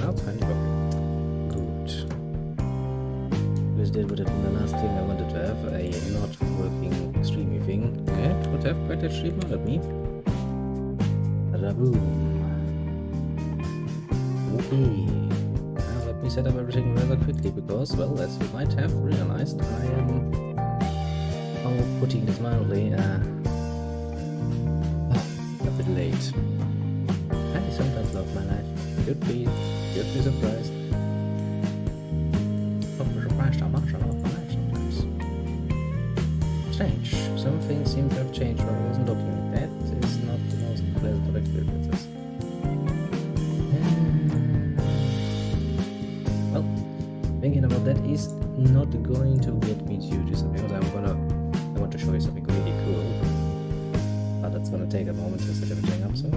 now it's finally working. Good. Because that would have been the last thing I wanted to have, a not working streamy thing. Okay, it would have quite a stream out at me. Bada-boom. Okay. Now let me set up everything rather quickly because, well, as you might have realized, I am, putting this mildly, a bit late. I sometimes love my life. You'd be surprised. Surprised how much I love my life sometimes. Strange. Some things seem to have changed when I wasn't looking. That is not the most pleasant of experiences. Well, thinking about that is not going to get me to do something else. I want to show you something really cool. But that's gonna take a moment to set everything up, so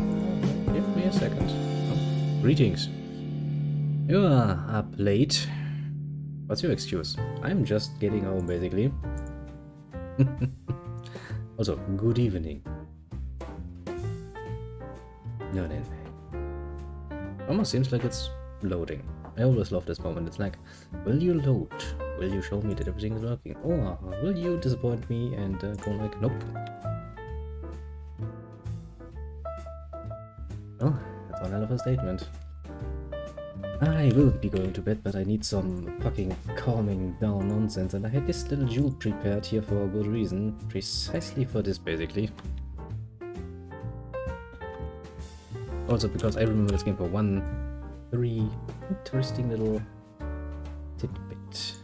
give me a second. Oh, greetings. You are up late. What's your excuse? I'm just getting home, basically. Also, good evening. No. Almost seems like it's loading. I always love this moment. It's like, will you load? Will you show me that everything is working? Or will you disappoint me and go like, nope? Well, that's one hell of a statement. I will be going to bed, but I need some fucking calming down nonsense, and I had this little jewel prepared here for a good reason. Precisely for this, basically. Also because I remember this game for one very interesting little tidbit.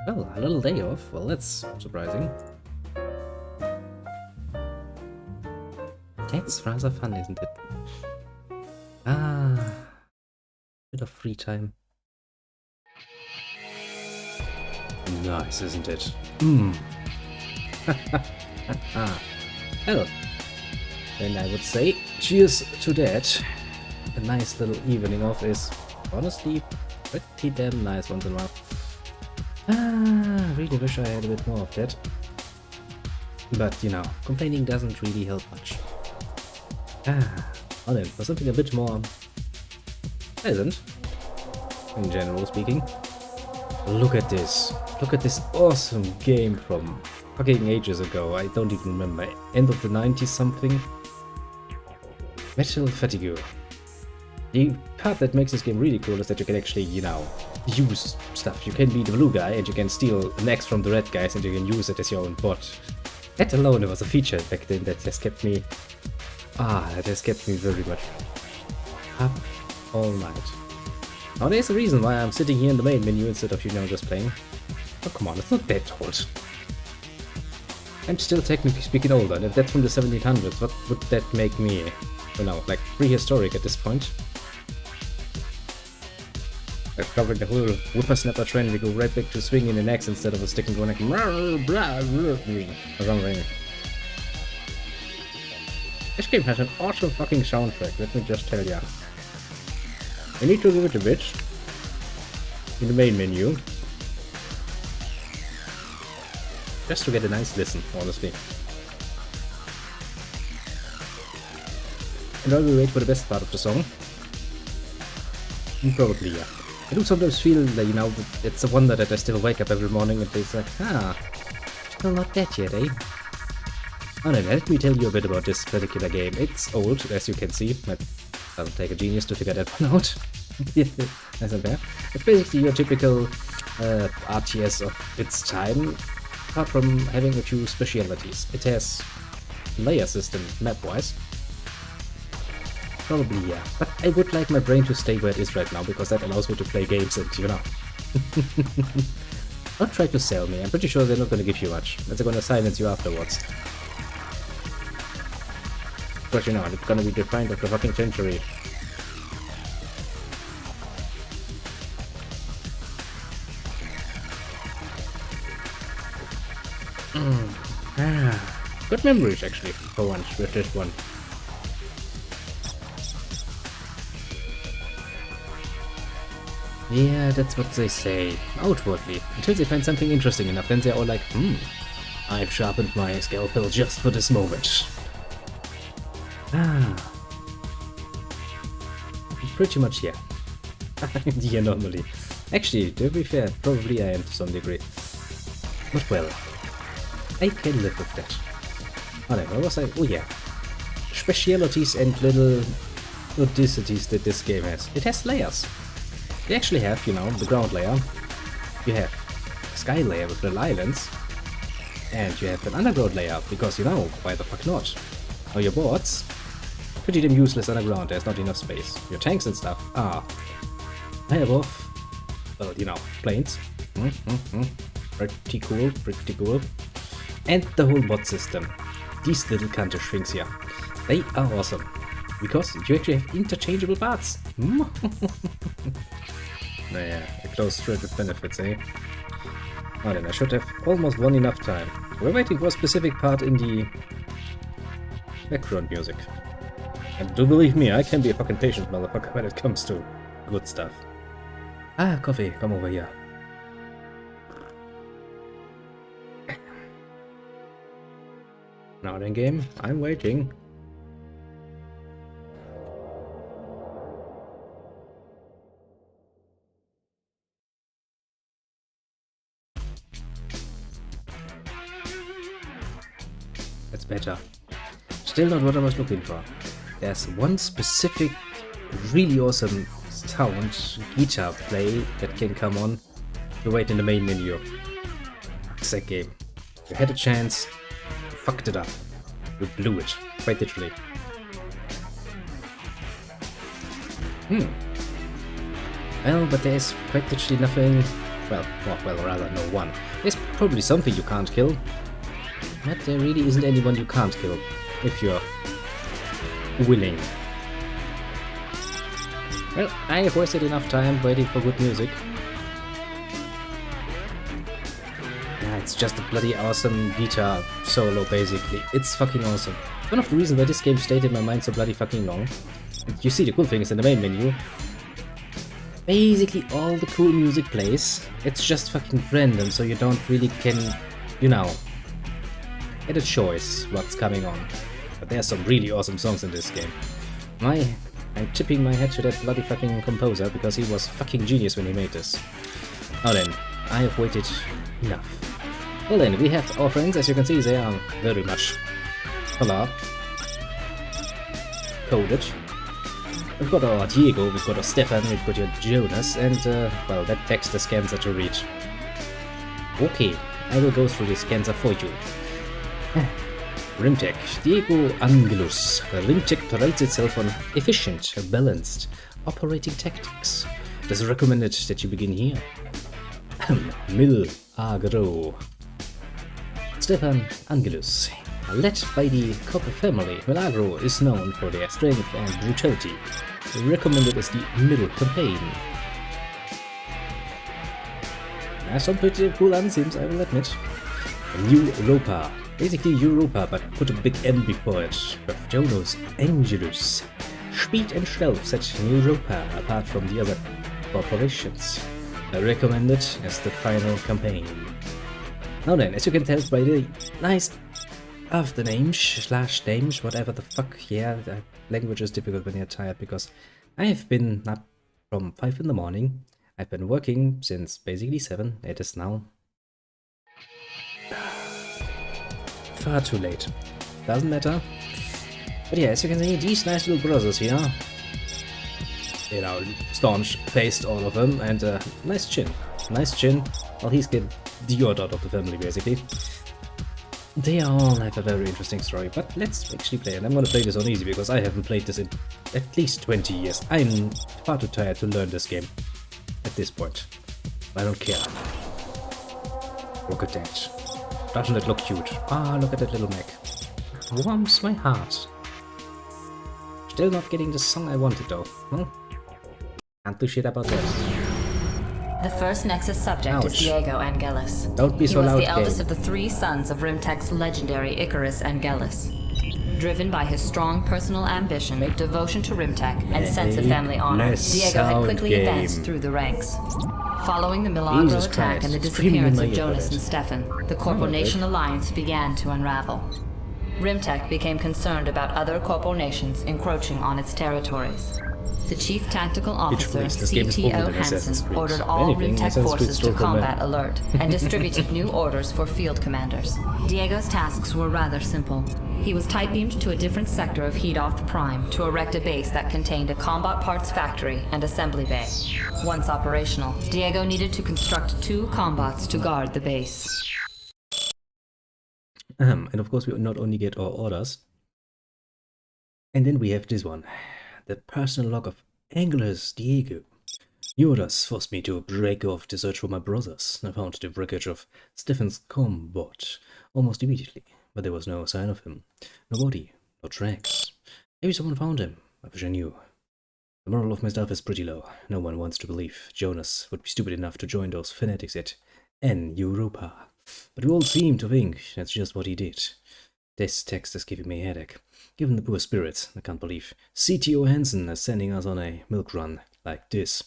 Well, a little day off. Well, that's surprising. That's rather fun, isn't it? Bit of free time. Nice, isn't it? Well, then I would say cheers to that. A nice little evening off is honestly pretty damn nice once in a while. Really wish I had a bit more of that. But, you know, complaining doesn't really help much. Well then, for something a bit more pleasant, in general speaking, look at this. Look at this awesome game from fucking ages ago. I don't even remember. End of the 90s something. Metal Fatigue. The part that makes this game really cool is that you can actually, you know, use stuff. You can be the blue guy and you can steal an axe from the red guys and you can use it as your own bot. That alone was a feature back then that has kept me... that has kept me very much up all night. Now there's a reason why I'm sitting here in the main menu instead of, you know, just playing. Oh come on, it's not that old. I'm still technically speaking older, and if that's from the 1700s, what would that make me? You know, like prehistoric at this point. Like covering the whole whippersnapper trend, we go right back to swinging an axe instead of a stick and going like ring. This game has an awesome fucking soundtrack, let me just tell ya. I need to give it a bit in the main menu. Just to get a nice listen, honestly. And while we wait for the best part of the song, probably, yeah. I do sometimes feel that, you know, it's a wonder that I still wake up every morning and it's like, still not dead yet, eh? Alright, let me tell you a bit about this particular game. It's old, as you can see. It doesn't take a genius to figure that one out. That's not bad. It's basically your typical RTS of its time, apart from having a few specialities. It has layer system, map-wise. Probably, yeah. But I would like my brain to stay where it is right now, because that allows me to play games and, you know. Don't try to sell me. I'm pretty sure they're not going to give you much. They're going to silence you afterwards. But you know, it's gonna be the find of the fucking century. Good memories actually, for once, with this one. Yeah, that's what they say, outwardly. Until they find something interesting enough, then they're all like, I've sharpened my scalpel just for this moment. pretty much here. Yeah, normally. Actually, to be fair, probably I am to some degree. But well, I can live with that. Alright, what was I? Oh yeah. Specialities and little odicities that this game has. It has layers. You actually have, you know, the ground layer. You have a sky layer with little islands. And you have an underground layer, because, you know, why the fuck not? Now your boards, pretty damn useless underground, there's not enough space. Your tanks and stuff are high above, well, you know, planes. Pretty cool, pretty cool. And the whole bot system. These little Kantish things here. They are awesome. Because you actually have interchangeable parts. Naja, a close thread with benefits, eh? Oh, then I should have almost won enough time. We're waiting for a specific part in the background music. And do believe me, I can be a fucking patient motherfucker when it comes to good stuff. Ah, coffee, come over here. Now then, game, I'm waiting. That's better. Still not what I was looking for. There's one specific, really awesome sound guitar play that can come on. You wait in the main menu. It's that game. You had a chance, you fucked it up. You blew it, quite literally. Well, but there's quite literally nothing. Well, rather no one. There's probably something you can't kill. But there really isn't anyone you can't kill, if you're willing. Well, I have wasted enough time waiting for good music. Yeah, it's just a bloody awesome guitar solo, basically. It's fucking awesome. One of the reasons why this game stayed in my mind so bloody fucking long. And you see, the cool thing is in the main menu. Basically all the cool music plays. It's just fucking random, so you don't really can, you know, get a choice what's coming on. But there's some really awesome songs in this game. I'm tipping my head to that bloody fucking composer, because he was fucking genius when he made this. Now then, I have waited enough. Well then, we have our friends, as you can see, they are very much color coded. We've got our Diego, we've got our Stefan, we've got your Jonas, and well, that text is Scanser to read. Okay, I will go through the Scanser for you. Rimtech, Diego Angelus. Rimtech prides itself on efficient, balanced operating tactics. It is recommended that you begin here. Mil Agro. Stefan Angelus. Led by the Copper family, Milagro is known for their strength and brutality. Recommended is the middle campaign. Some pretty cool unsims, I will admit. New Europa. Basically Europa, but put a big M before it. With Jonas Angelus. Speed and stealth set New Europa apart from the other corporations. Recommended as the final campaign. Now then, as you can tell by the nice after names / names, whatever the fuck, yeah, the language is difficult when you're tired, because I have been up from 5 in the morning. I've been working since basically 7. It is now far too late. Doesn't matter. But yeah, as you can see, these nice little brothers here, you know, staunch-faced all of them, and nice chin. Nice chin. Well, he's getting the odd out of the family, basically. They all have a very interesting story, but let's actually play, and I'm gonna play this on easy because I haven't played this in at least 20 years. I'm far too tired to learn this game at this point. I don't care. Look at that. Doesn't it look cute? Ah, look at that little mech. It warms my heart. Still not getting the song I wanted though. Well, can't do shit about that. The first Nexus subject is Diego Angelus. Don't be so loud, He was the eldest of the 3 sons of Rimtech's legendary Icarus Angelus. Driven by his strong personal ambition, devotion to Rimtech, and sense of family honor, Diego had quickly advanced through the ranks. Following the Milagro attack and the disappearance of Jonas and Stefan, the Corporal Nation alliance began to unravel. Rimtech became concerned about other Corporal nations encroaching on its territories. The Chief Tactical Officer, please, this game is older CTO than Assassin's Hansen, Creed. ordered If all anything, RIMTech Assassin's Creed forces to stole from combat them. alert and distributed new orders for field commanders. Diego's tasks were rather simple. He was type-beamed to a different sector of Hedoth Prime to erect a base that contained a combat parts factory and assembly bay. Once operational, Diego needed to construct 2 combots to guard the base. And of course we not only get our orders, and then we have this one. The personal log of Anglers Diego. Your orders forced me to break off the search for my brothers. I found the wreckage of Stephen's combot almost immediately, but there was no sign of him. No body, no tracks. Maybe someone found him. I wish I knew. The moral of my stuff is pretty low. No one wants to believe Jonas would be stupid enough to join those fanatics at Europa. But we all seem to think that's just what he did. This text is giving me a headache. Given the poor spirits, I can't believe CTO Hansen is sending us on a milk run like this.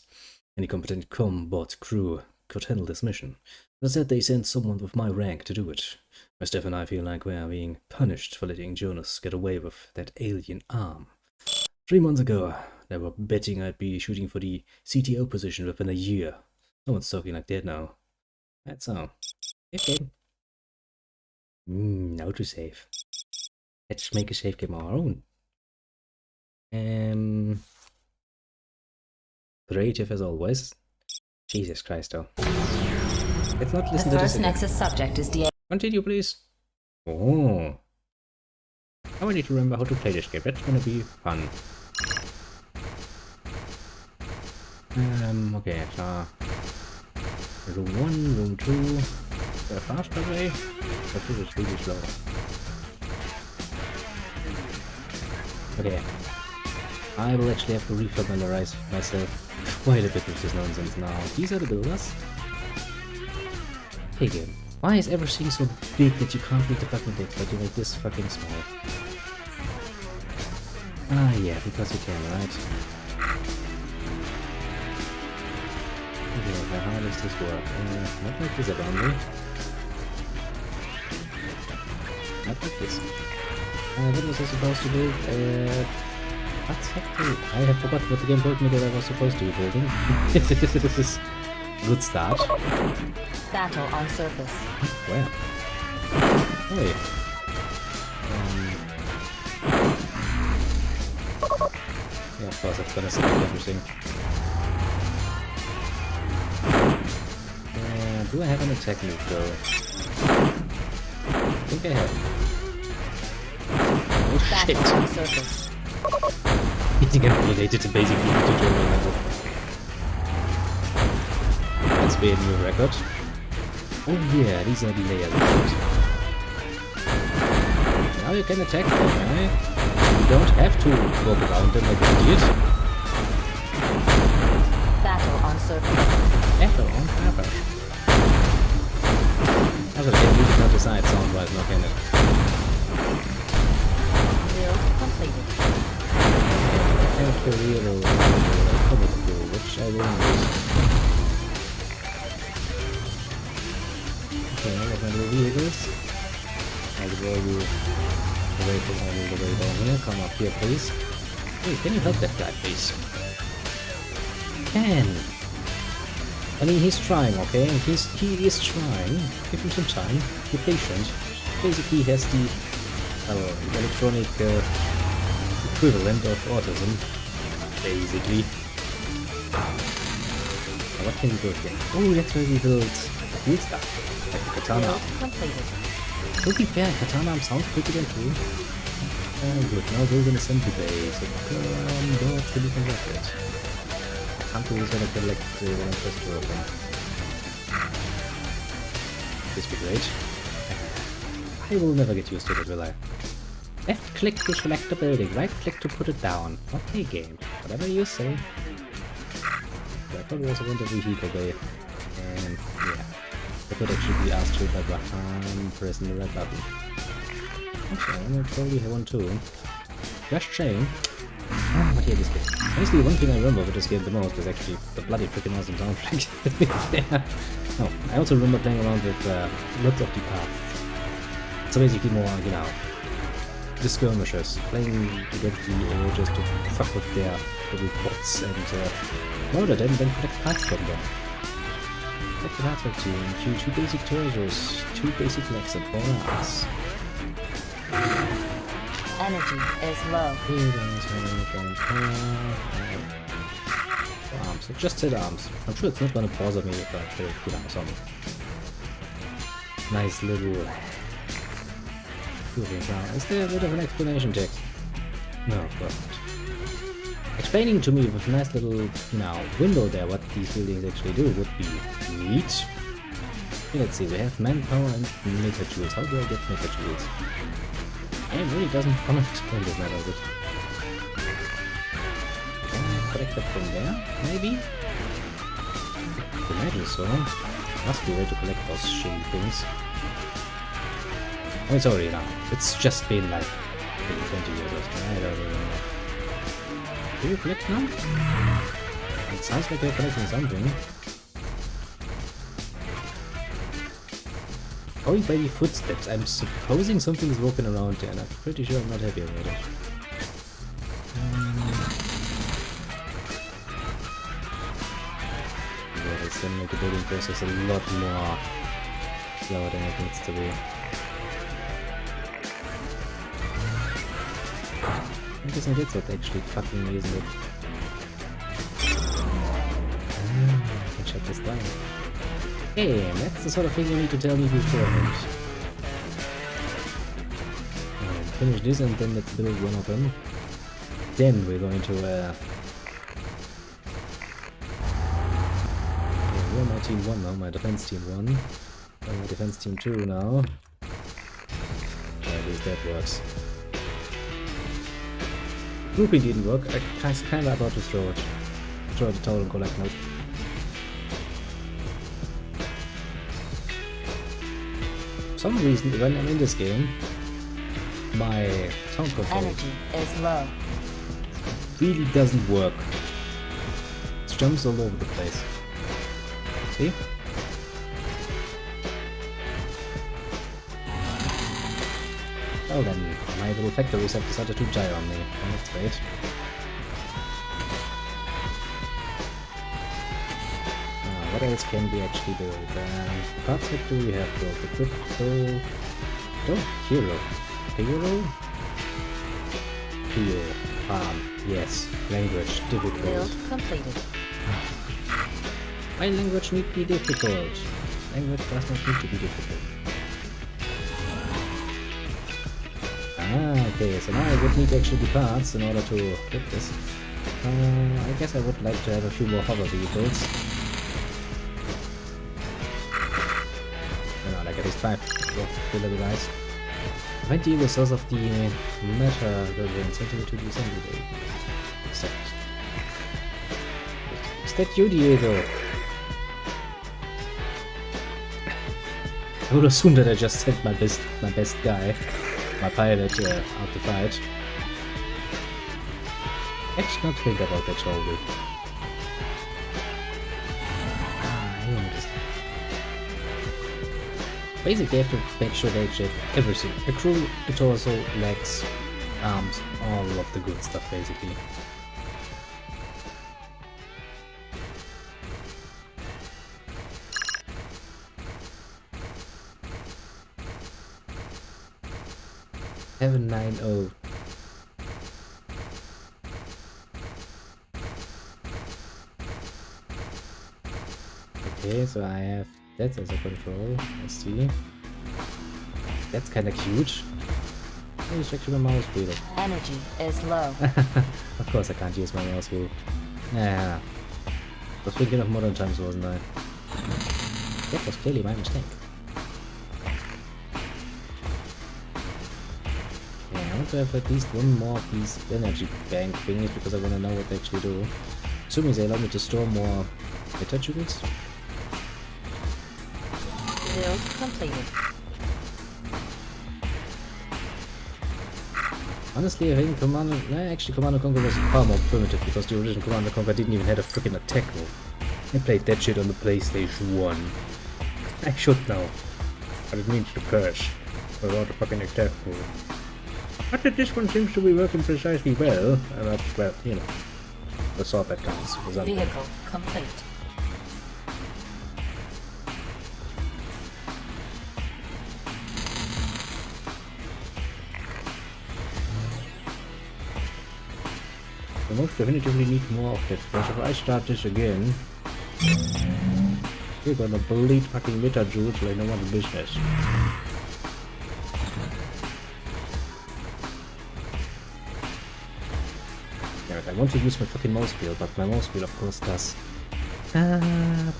Any competent combot crew could handle this mission. They said they sent someone with my rank to do it. My staff and I feel like we are being punished for letting Jonas get away with that alien arm. 3 months ago, they were betting I'd be shooting for the CTO position within a year. No one's talking like that now. That's all. Okay. Now to save. Let's make a save game of our own. Creative as always. Jesus Christ, though. Let's not listen to The this first again. Nexus subject is Diego. Continue, please. Oh. Now I need to remember how to play this game. That's gonna be fun. Okay, so... Room 1, room 2... Is there a faster way? But this is really slow. Okay. I will actually have to refamiliarize myself quite a bit with this nonsense now. These are the builders. Hey game, why is everything so big that you can't read the fucking text, but you make this fucking small? Ah yeah, because you can, right? Okay, how does this work? Not like this around me. Not like this. What was I supposed to do? What's happening? I have forgotten what the game told me that I was supposed to be building. This is good start. Battle on surface. Where? Hey. Yeah, of course, that's gonna select everything. Do I have an attack move though? I think I have. Oh shit! Battle on surface. Hitting and related to basically the tutorial level. That's be a new record. Oh yeah, these are the layers. Now you can attack them, right? You don't have to walk around them like an idiot. Battle on surface. Battle on surface. As I said, you did not decide sound-wise, no can it? Build completed. Career or comic tool, which I will use. Okay, now what my little vehicles. I will draw you away from all the way down here. Come up here, please. Hey, can you help that guy, please? Can. I mean, he's trying, okay? He is trying. Give him some time. Be patient. Basically, he has the electronic equivalent of autism, basically. Now what can we build here? Oh, that's where we build the cool stuff, like the katana. Completed. To be fair, katana arm sounds pretty good too. Good, now build an assembly base. Don't really convert it. I can't always gonna collect when I'm first working. This would be great. I will never get used to it, will I? Left click to select the building, right click to put it down. Okay game, whatever you say. I probably also want a vehicle bay. And yeah, I could actually be asked to by Rockin pressing the red button. Okay, I probably have one too. Just saying. But yeah, this game. Honestly, one thing I remember with this game the most is actually the bloody freaking awesome soundtrack. Yeah. Oh, I also remember playing around with lots of the paths. So basically more, you know, the skirmishers, playing against the just to fuck with their little bots and murder them, then collect parts from them. Collect the parts from team, 2 basic torsos, 2 basic legs and 4 arms. Energy is low. Arms, so just hit arms. I'm sure it's not gonna bother me if I put arms on. Nice little... Is there a bit of an explanation text? No, of course not. Explaining to me with a nice little, window there what these buildings actually do would be neat. Okay, let's see, we have manpower and metajoules. How do I get metajoules? It really doesn't want to explain this now, does it? Can I collect that from there, maybe? I imagine so. Must be a way to collect those shitty things. Oh, it's already now. It's just been like 20 years or so. I don't really know. Do you collect now? It sounds like you're collecting something. Going by the footsteps, I'm supposing something is walking around there, and I'm pretty sure I'm not happy about it. Yeah, it's gonna make the building process a lot more slower than it needs to be. I guess that's what actually fucking me, isn't it? I can shut this down. Hey, that's the sort of thing you need to tell me beforehand. Finish this and then let's build one of them. Then we're going to you're my team 1 now, my defense team 1. My defense team 2 now. At least that works. Grouping didn't work. I was kinda about to throw it. Throw the towel and collect note. For some reason, when I'm in this game, my sound control Energy is low. really doesn't work. It jumps all over the place. See? Well then, my little factories have decided to die on me. That's great. What else can we actually build? Parts factory, we have built the crypto... Oh, hero. Hero? Hero. Yes. Language. Difficult. Build completed. My language need be difficult. Language does not need to be difficult. Okay, so now I would need actually the parts in order to get this. I guess I would like to have a few more hover vehicles. Like at least 5 little guys. 20 the source of the matter version sent to the assembly bay. Accept. Is that you, Diego? I would assume that I just sent my best guy, my pilot, out to fight. Actually, not think about that, shall we? Basically, I have to make sure they actually have everything. A crew, a torso, legs, arms, all of the good stuff, basically. $790. Okay, so I have that as a control. I see. That's kind of cute. Oh, it's actually my mouse wheel. Energy is low. Of course I can't use my mouse wheel. Yeah. I was thinking of modern times, wasn't I? That was clearly my mistake. Yeah, I want to have at least one more of these energy bank thingies because I want to know what they actually do. Assuming they allow me to store more metajoules. Build completed. Honestly, I think Command & Conquer was far more primitive because the original Command & Conquer didn't even have a freaking attack move. I played that shit on the PlayStation 1. I should know. But it means to curse without a fucking attack move. But this one seems to be working precisely well. Well, you know, the sort that counts. Vehicle complete. We most definitively need more of that, because if I start this again, we're gonna bleed fucking meta juice like no one's business. Damn it, I want to use my fucking mouse wheel, but my mouse wheel of course does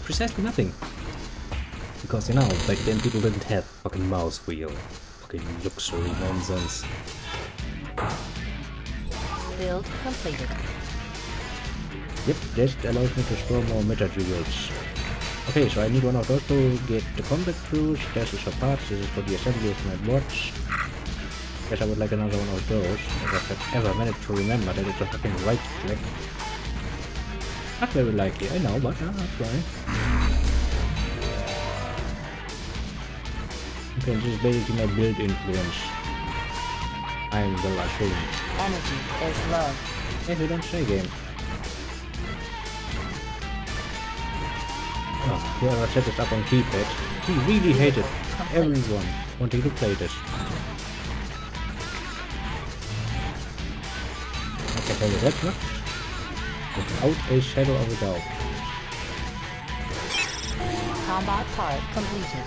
precisely nothing. Because, you know, back then people didn't have fucking mouse wheel. Fucking luxury nonsense. Build completed. Yep, this allows me to store more meta jewels. Okay, so I need one of those to get the combat cruise. This is a part, this is for the assembly of my bots. Guess I would like another one of those, if I've ever managed to remember that it's a fucking right click. Not very likely, I know, but I'll try. Okay, this is basically my build influence. I'm well assumed. Energy is low. Hey, we don't say game. Oh, whoever set this up on keypad, he really hated everyone wanting to play this. I can tell you that much, without a shadow of a doubt. Combat part completed.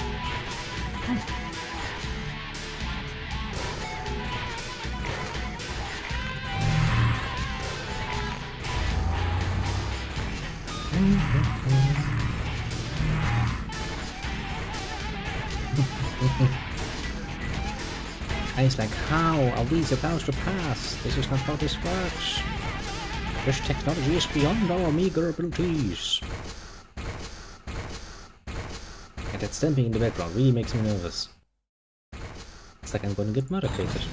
And it's like, how are we supposed to pass? This is not how this works. This technology is beyond our meager abilities. And that stamping in the background really makes me nervous. It's like I'm gonna get murder-cated.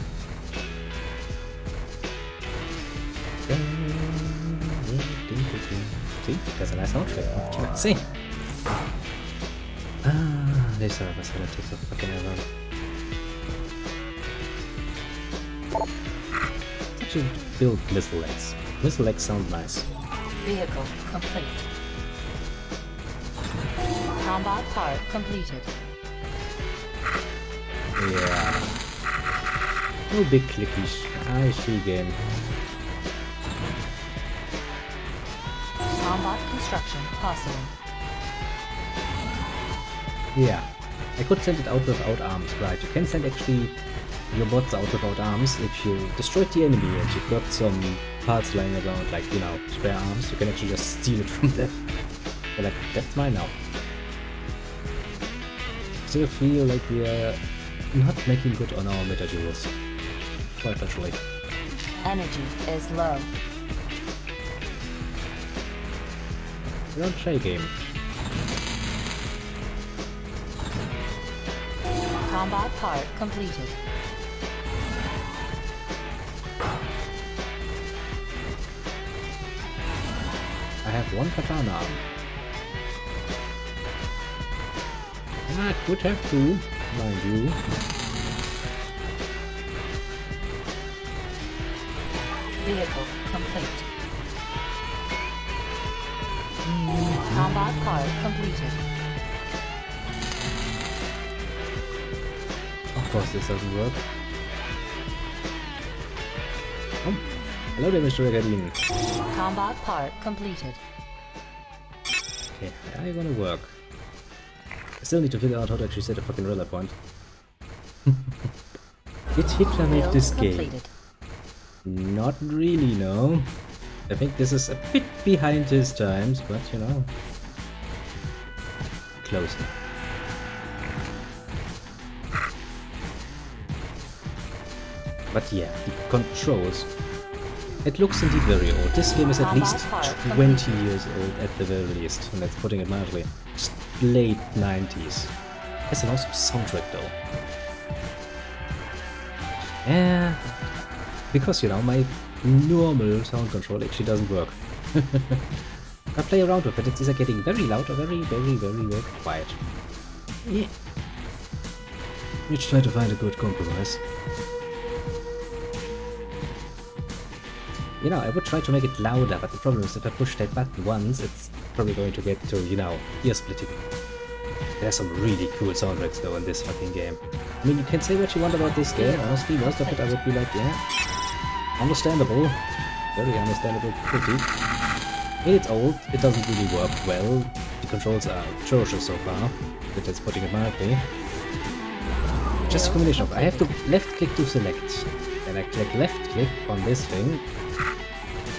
See? That's a nice outfit. What can I say? Ah, this server's gonna take so fucking ever. Let's actually build missile legs. Missile legs sound nice. Vehicle complete. Combat part completed. Yeah. No big clickies. I see game. Combat construction possible. Yeah. I could send it out without arms, right? You can send actually your bots out without arms if you destroyed the enemy and you've got some parts lying around, like, you know, spare arms. You can actually just steal it from them. But like, that's mine now. Still feel like we are not making good on our meta jewels. Quite literally. Energy is low. We don't play game. Combat part completed. I have one katana arm. I could have two, mind you. Vehicle complete. Combat part completed. Of course this doesn't work. Oh, hello there, Mr. Regadin. Combat part completed. Okay, how are you gonna work? I still need to figure out how to actually set a fucking rally point. Did Hitler make this game? Not really, no. I think this is a bit behind his times, but you know. Close enough. But yeah, the controls. It looks indeed very old. This game is at least 20 years old at the very least, and that's putting it mildly. Just late 90s. It's an awesome soundtrack though. Yeah, because you know, my normal sound control actually doesn't work. I play around with it, it's either getting very loud or very quiet. Yeah. Let's try to find a good compromise. you know, I would try to make it louder, but the problem is if I push that button once, it's probably going to get to, you know, ear splitting. There's some really cool soundtracks though in this fucking game. I mean, you can say what you want about this game, honestly, most of it I would be like, yeah, understandable, very understandable critique. I mean, it's old, it doesn't really work well, the controls are atrocious so far, but that's putting it mildly. Just a combination of, I have to left click to select, then I click left click on this thing,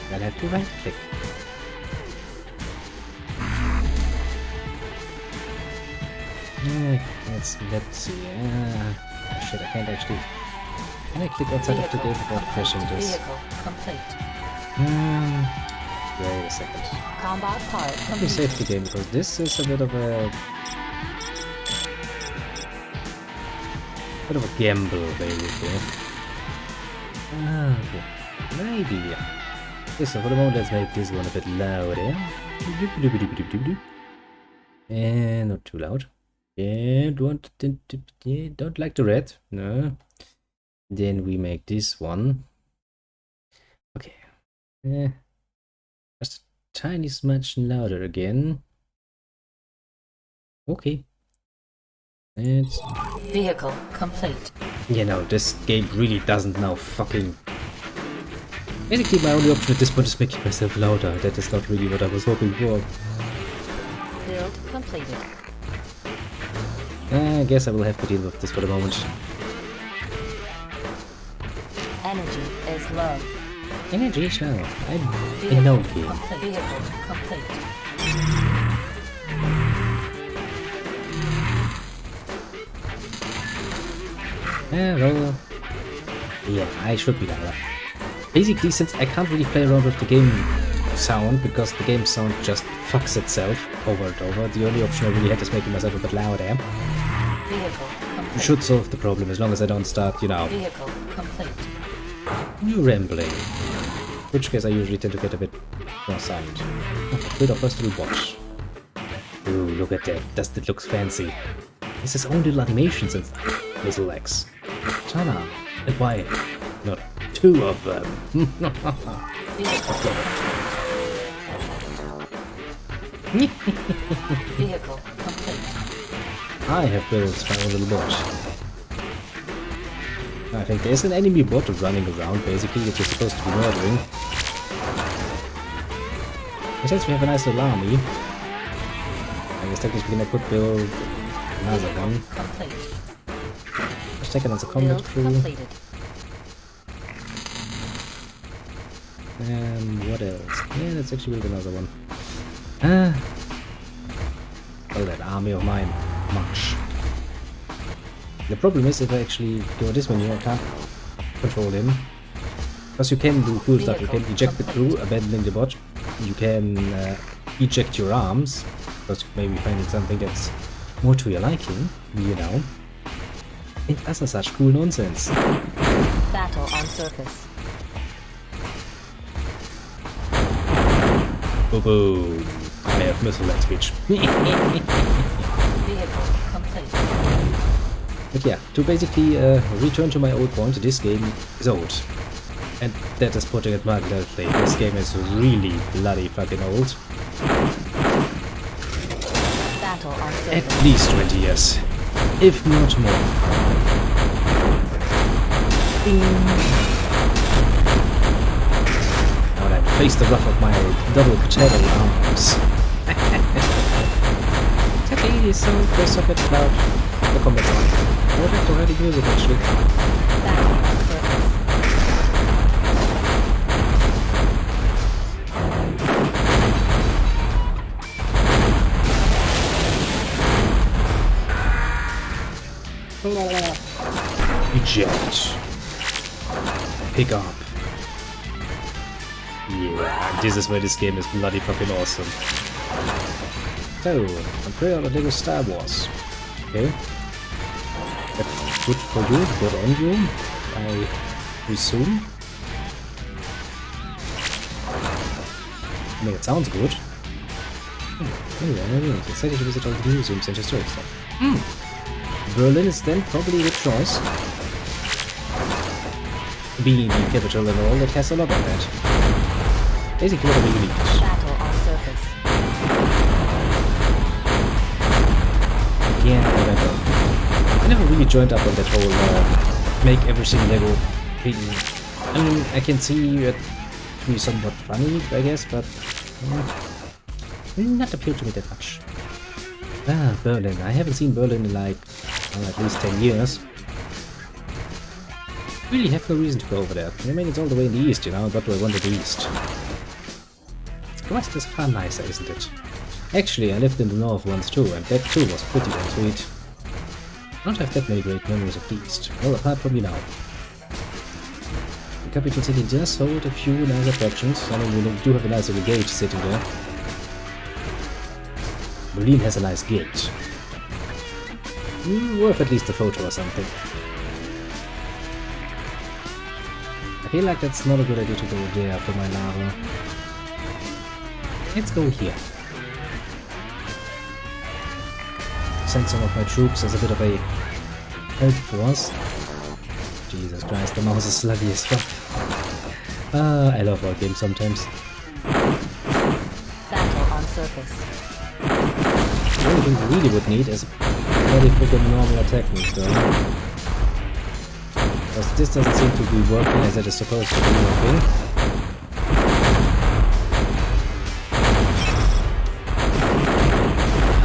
then I have to right click. Let's see, shit, I can't actually, can I click outside of the game without pressing this? Vehicle complete. Wait a second. Combat part. Let me save the game because this is a bit of a gamble, basically. Okay. Maybe. Okay, so for the moment, let's make this one a bit louder. And not too loud. Yeah, don't like the red. No. Then we make this one. Okay. Just a tiny smudge louder again. Okay. It's... Vehicle complete. You know, this game really doesn't now fucking... Basically, my only option at this point is making myself louder. That is not really what I was hoping for. Build completed. I guess I will have to deal with this for the moment. Energy is low. Energy is low. I'm in no game. Vehicle complete. Well, yeah, I should be louder. Basically, since I can't really play around with the game sound, because the game sound just fucks itself over and over, the only option I really had is making myself a bit louder. You should solve the problem as long as I don't start, you know, rambling. In which case I usually tend to get a bit more silent. Build our first little watch. Ooh, look at that. Does it looks fancy. It's his own little animations and little legs. Chana, and why not two of them? Vehicle complete. I have built my own little bot. I think there's an enemy bot running around, basically, that you're supposed to be murdering. And since we have a nice little army, I guess technically I could build another one. Let's take it as a combat crew. And what else? Yeah, let's actually build another one. Oh, that army of mine. Much. The problem is if I actually go this menu, I can't control him. Because you can do cool stuff. You can eject the crew, abandoning the bot. You can eject your arms, because you may be finding something that's more to your liking, you know. And other such cool nonsense. Battle on surface. Boom. I have missile land speech. But yeah, to basically return to my old point, this game is old. And that is putting it mildly. This game is really bloody fucking old. At least 20 years, if not more. Bing. Now that face the rough of my double katana arms. Tappy is so close up at loud. The combat's on. I would have to hear the music actually. Eject. Pick up. Yeah, this is where this game is bloody fucking awesome. So, I'm pre-ordered the Lego Star Wars. Okay. That's good for you, good on you, I presume. I mean, it sounds good. Anyway, it's excited to visit all the museums and historic stuff. Berlin is then probably the choice. Being the capital and all, it has a lot of that. Basically whatever you need. Battle on surface. Yeah, whatever. I never really joined up on that whole make everything Lego thing. I mean, I can see it to be somewhat funny, I guess, but not appeal to me that much. Ah, Berlin. I haven't seen Berlin in like, well, at least 10 years. Really have no reason to go over there. I mean, it's all the way in the east, you know, what do I want in the east? West is far nicer, isn't it? Actually, I lived in the north once too, and that too was pretty damn sweet. I don't have that many great memories of the east. Well, apart from you now. The capital city does hold a few nice attractions. I mean, we do have a nice little gate sitting there. Berlin has a nice gate. Worth at least a photo or something. I feel like that's not a good idea to go there for my lava. Let's go here. Send some of my troops as a bit of a help for us. Jesus Christ, the mouse is sluggy as fuck. I love our game sometimes. Battle on surface. The only thing we really would need is a very freaking normal attack move though. Because this doesn't seem to be working as it is supposed to be working.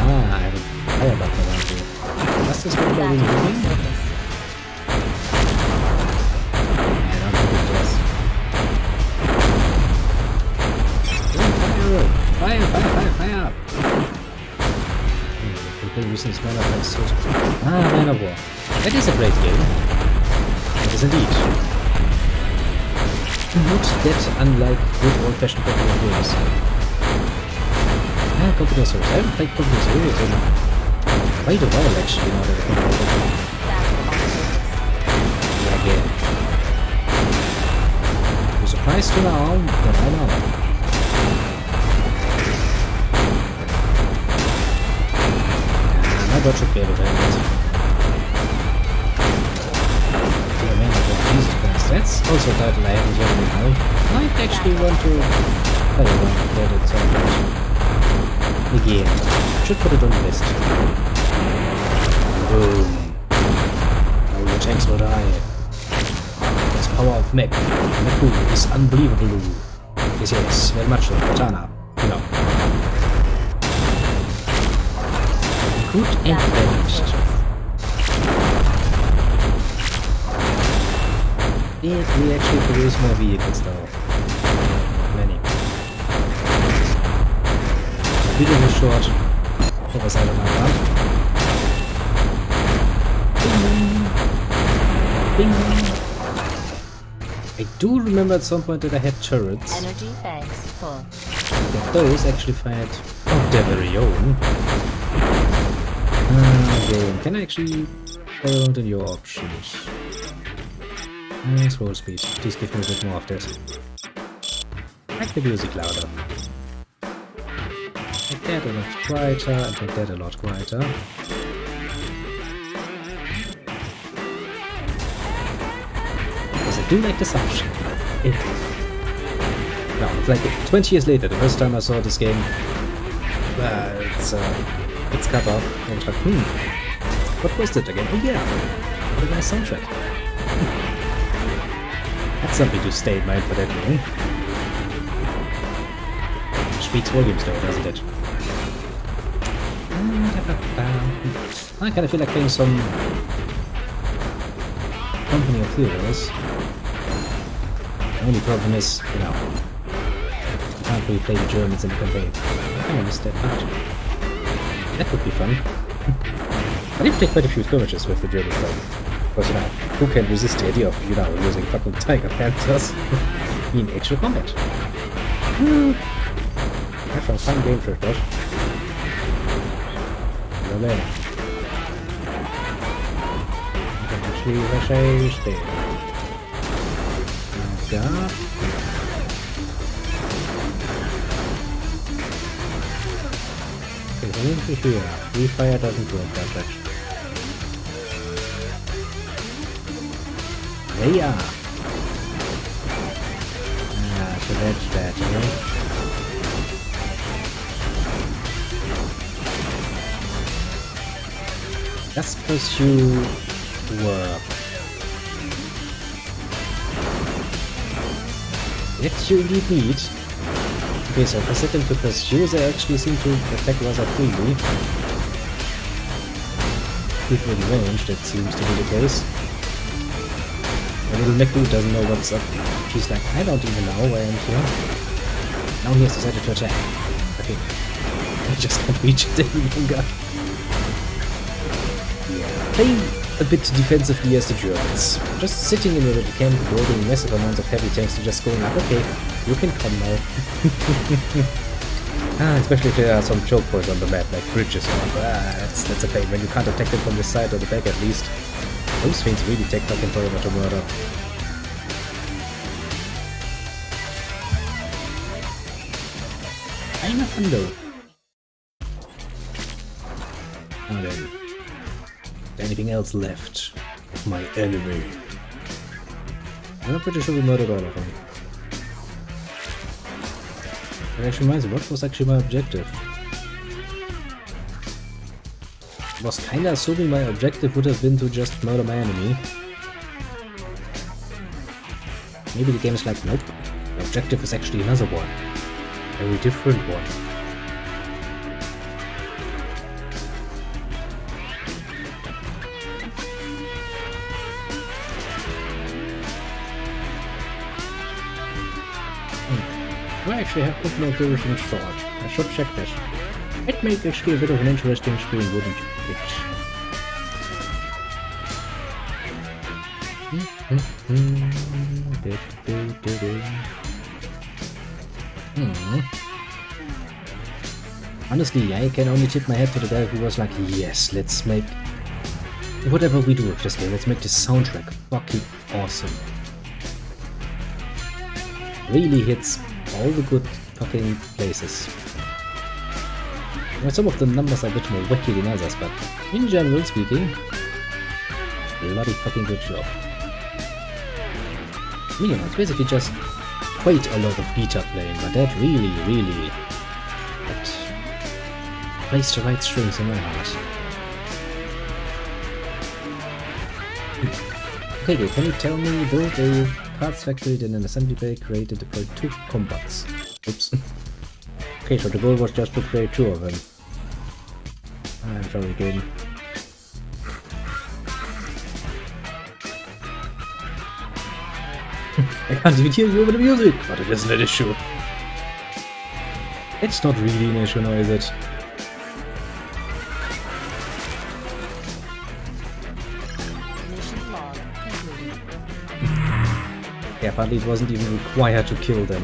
Ah, I have a fire button around here. Does this work really moving? I don't think it does. Fire! Complete recent smell of that source. Ah, Man of War. That is a great game. It is indeed. Not that unlike good old-fashioned Company of Heroes. Ah, Company of Heroes. I haven't played Company of Heroes in quite a while actually, now that I think about it. Yeah, again. You're surprised to now, but I know. My bot should be able to handle it. Jesus Christ, that's also a title I haven't yet now. I might actually want to... I don't want to get it so much. Again, should put it on the list. Boom. All your tanks will die. This power of mech. Meku is unbelievable. Yes, very much so. Katana. You know. Good and balanced. If we actually produce more vehicles though. Many. Video was short. Oversight on my part. Bing! Bing! I do remember at some point that I had turrets. Energy banks full. That those actually fired of their very own. Game. Can I actually play around in your options? Scroll speed. Please give me a bit more of that. Make the music louder. Make that a lot quieter and make that a lot quieter. Because I do like the sound. No, it's like 20 years later, the first time I saw this game, it's cut off. I was like, what was it again? Oh yeah, what a nice soundtrack. That's something to stay in mind for that game. Speaks volumes though, doesn't it? I kind of feel like playing some Company of Heroes. The only problem is, you know, you can't really play the Germans in the campaign. I kind of missed that part. That would be fun. I did play quite a few skirmishes with the Germans though. Because, you know, who can resist the idea of, you know, using fucking Tiger Panthers in actual combat? That's a fun game for that. No man. Wahrscheinlich stehen. Da. Okay, here. We fire doesn't work that much. Yeah. that's better. Let's pursue work. That you indeed need. Okay, so if I set them to pursue, they actually seem to attack rather freely. Within range, that seems to be the case. The little mech dude doesn't know what's up. She's like, I don't even know why I'm here. Now he has decided to attack. Okay. I just can't reach it any longer. Yeah. Playing a bit defensively as the Germans. Just sitting in a little camp, building massive amounts of heavy tanks and just going like, okay, you can come now. Especially if there are some choke points on the map, like bridges or that's a pain when you can't attack them from the side or the back at least. Those things really take fucking forever to murder. I'm a thunder. Now then, is there anything else left of my enemy? I'm pretty sure we murdered all of them. That actually reminds me, what was actually my objective? I was kinda assuming my objective would have been to just murder my enemy. Maybe the game is like, nope, the objective is actually another one. A very different one. I actually have put my viewers in thought. I should check this. It'd make actually a bit of an interesting screen, wouldn't it? Honestly, I can only tip my head to the guy who was like, yes, let's make whatever we do with this game, let's make this soundtrack fucking awesome. Really hits all the good fucking places. Well, some of the numbers are a bit more wacky than others, but in general speaking, bloody fucking good job. You know, it's basically just quite a lot of guitar playing, but that really that plays the right strings in my heart. Okay, can you tell me, build a parts factory in an assembly bay created to deploy 2 combats? Oops. Okay, so the goal was just to create 2 of them. I'm sorry, game. I can't even hear you over the music, but it isn't an issue. It's not really an issue now, is it? Yeah, apparently it wasn't even required to kill them.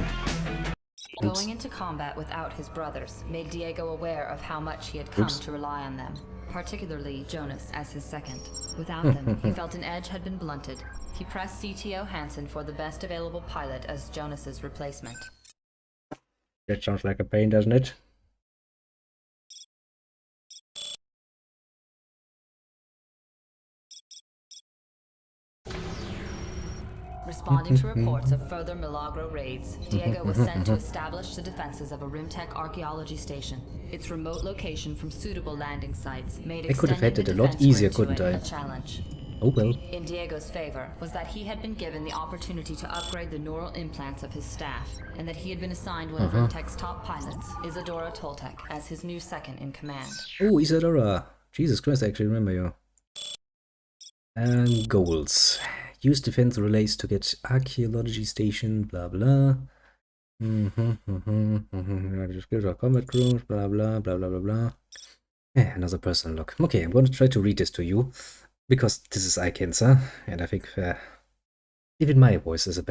Oops. Going into combat without his brothers made Diego aware of how much he had come to rely on them, particularly Jonas as his second. Without them, he felt an edge had been blunted. He pressed CTO Hansen for the best available pilot as Jonas's replacement. That sounds like a pain, doesn't it? Responding to reports of further Milagro raids, Diego was sent to establish the defenses of a Rimtech archaeology station. Its remote location from suitable landing sites made I could have had it a lot easier, couldn't I? A challenge. Oh well. In Diego's favor was that he had been given the opportunity to upgrade the neural implants of his staff, and that he had been assigned one of Rimtech's top pilots, Isadora Toltec, as his new second in command. Oh, Isadora! Jesus Christ, I actually remember you. And goals. Use defense relays to get archaeology station, blah blah. Skills or combat crews, blah blah blah blah blah blah. Another personal log. Okay, I'm going to try to read this to you, because this is eye cancer, and I think even my voice is a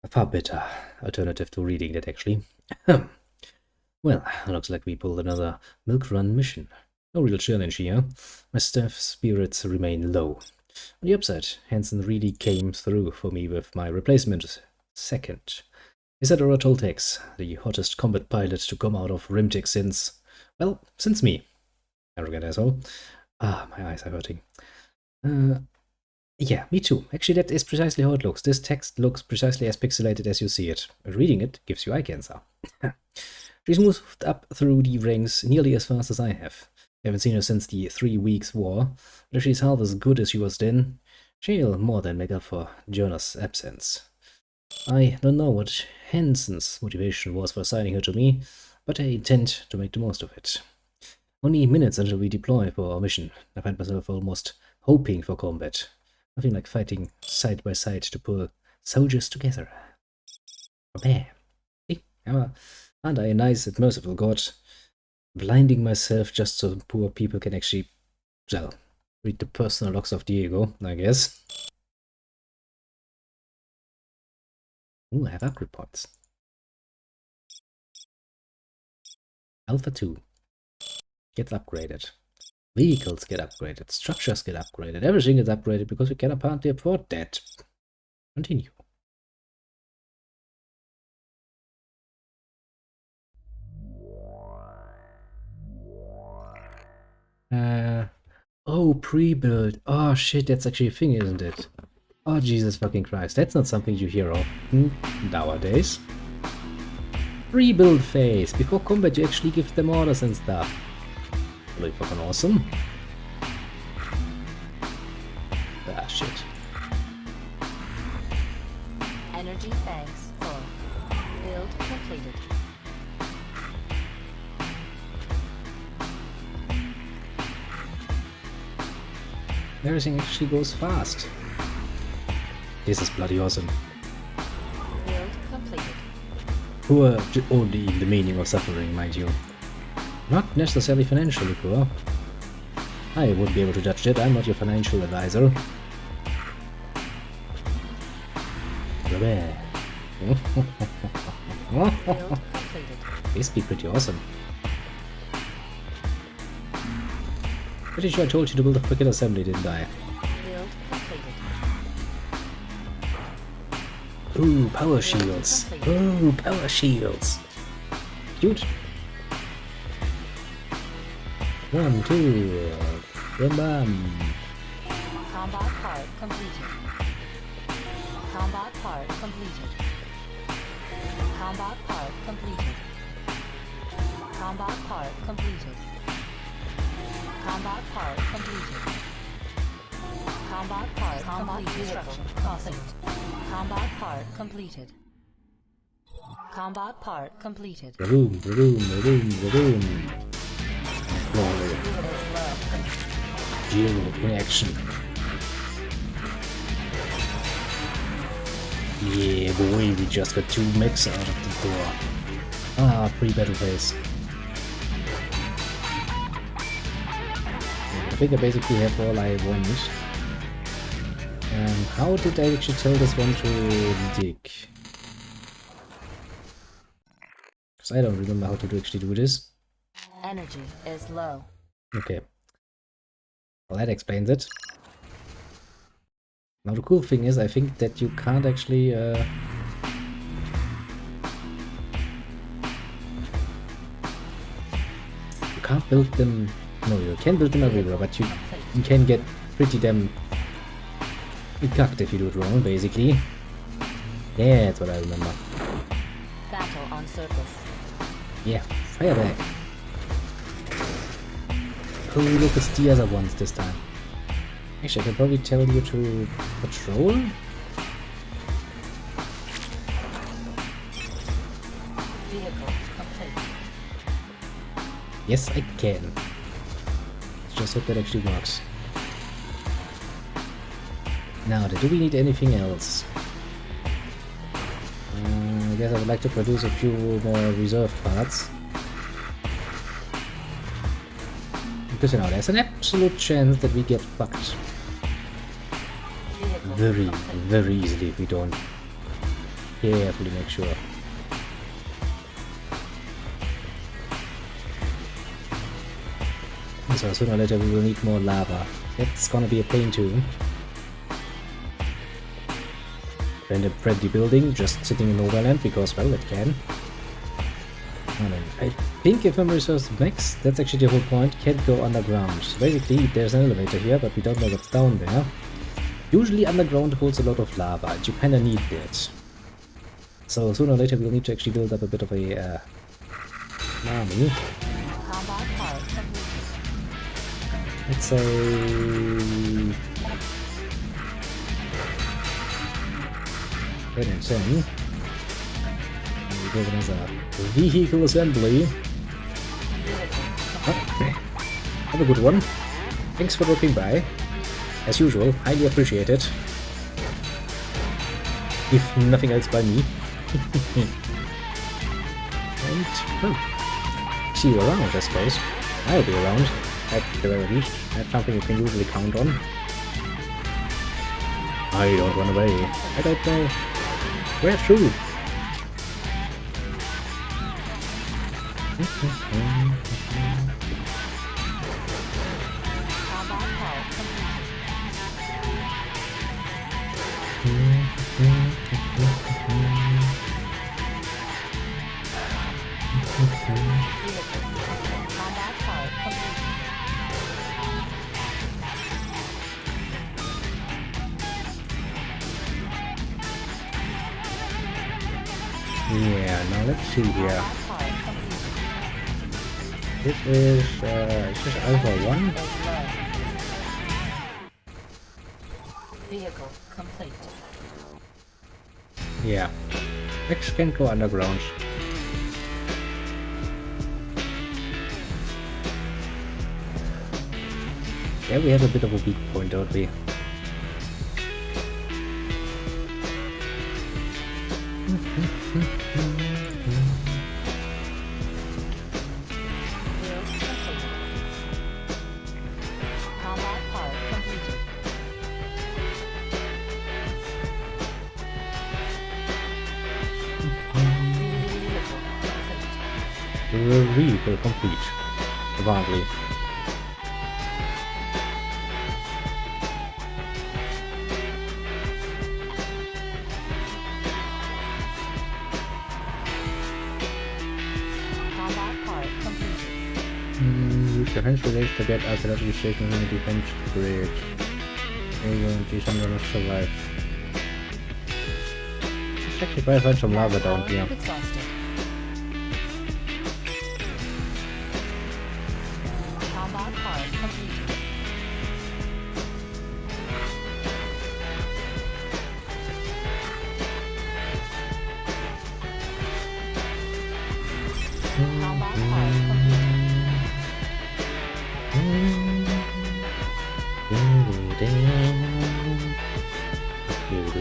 far better alternative to reading that actually. Well, looks like we pulled another milk run mission. No real challenge here. My staff spirits remain low. On the upside, Hansen really came through for me with my replacement second. Isadora Toltec, the hottest combat pilot to come out of Rimtech since me. Arrogant asshole. Ah, my eyes are hurting. Yeah, me too. Actually, that is precisely how it looks. This text looks precisely as pixelated as you see it. Reading it gives you eye cancer. She's moved up through the ranks nearly as fast as I have. Haven't seen her since the 3 Weeks' War, but if she's half as good as she was then, she'll more than make up for Jonah's absence. I don't know what Hansen's motivation was for assigning her to me, but I intend to make the most of it. Only minutes until we deploy for our mission. I find myself almost hoping for combat. Nothing like fighting side by side to pull soldiers together. Bam. See? Aren't I a nice and merciful god? Blinding myself just so poor people can actually, well, read the personal logs of Diego, I guess. Ooh, I have upgrade points. Alpha 2 gets upgraded. Vehicles get upgraded. Structures get upgraded. Everything gets upgraded because we can apparently afford that. Continue. Oh, pre-build. Oh shit, that's actually a thing, isn't it? Oh, Jesus fucking Christ. That's not something you hear of nowadays. Pre-build phase. Before combat, you actually give them orders and stuff. Really fucking awesome. Ah, shit. Energy banks full. Build completed. Everything actually goes fast. This is bloody awesome. Build completed. Poor only in the meaning of suffering, mind you. Not necessarily financially poor. I wouldn't be able to judge that, I'm not your financial advisor. This be pretty awesome. Pretty sure I told you to build a frickin' assembly, didn't I? Build completed. Ooh, power shields. Ooh, power shields. Cute. 1, 2, bam bam. Combat part completed. Combat part completed. Combat part completed. Combat part completed. Combat part completed. Combat part construction complete. Combat part completed. Combat part completed. Boom, boom, boom, boom. Oh, Geo in action. Yeah, boy, we just got 2 mechs out of the door. Ah, pre-battle phase. I think I basically have all I want. How did I actually tell this one to dig? Because I don't remember how to actually do this. Energy is low. Okay. Well, that explains it. Now the cool thing is, I think that you can't actually you can't build them. No, you can build them everywhere, but you can get pretty damn cucked if you do it wrong, basically. Yeah, that's what I remember. Battle on surface. Yeah, fire back. Oh, look, it's the other ones this time. Actually, I can probably tell you to patrol. Vehicle complete. Yes, I can. Let's just hope that actually works. Now, do we need anything else? I guess I would like to produce a few more reserve parts. Because, you know, there's an absolute chance that we get fucked very, very easily if we don't carefully make sure. So sooner or later we will need more lava. That's gonna be a pain too. Random friendly building just sitting in overland because, well, it can. I think if memory serves max, that's actually the whole point, can't go underground. So basically there's an elevator here, but we don't know what's down there. Usually underground holds a lot of lava, and you kinda need that. So sooner or later we'll need to actually build up a bit of a army. Let's say 10 and 10. And we build another vehicle assembly. Oh, have a good one. Thanks for dropping by. As usual, highly appreciated. If nothing else by me. And, well, see you around, I suppose. I'll be around, at the very least. That's something you can usually count on. I don't run away. I don't know where to. Yeah, now let's see here. This is Alpha 1. Vehicle complete. Yeah. X can go underground. Yeah, we have a bit of a weak point, don't we? Vehicle complete. Apparently. Defense relates to get artillery station in the defense bridge. These are gonna survive. Let's actually try to find some lava down here.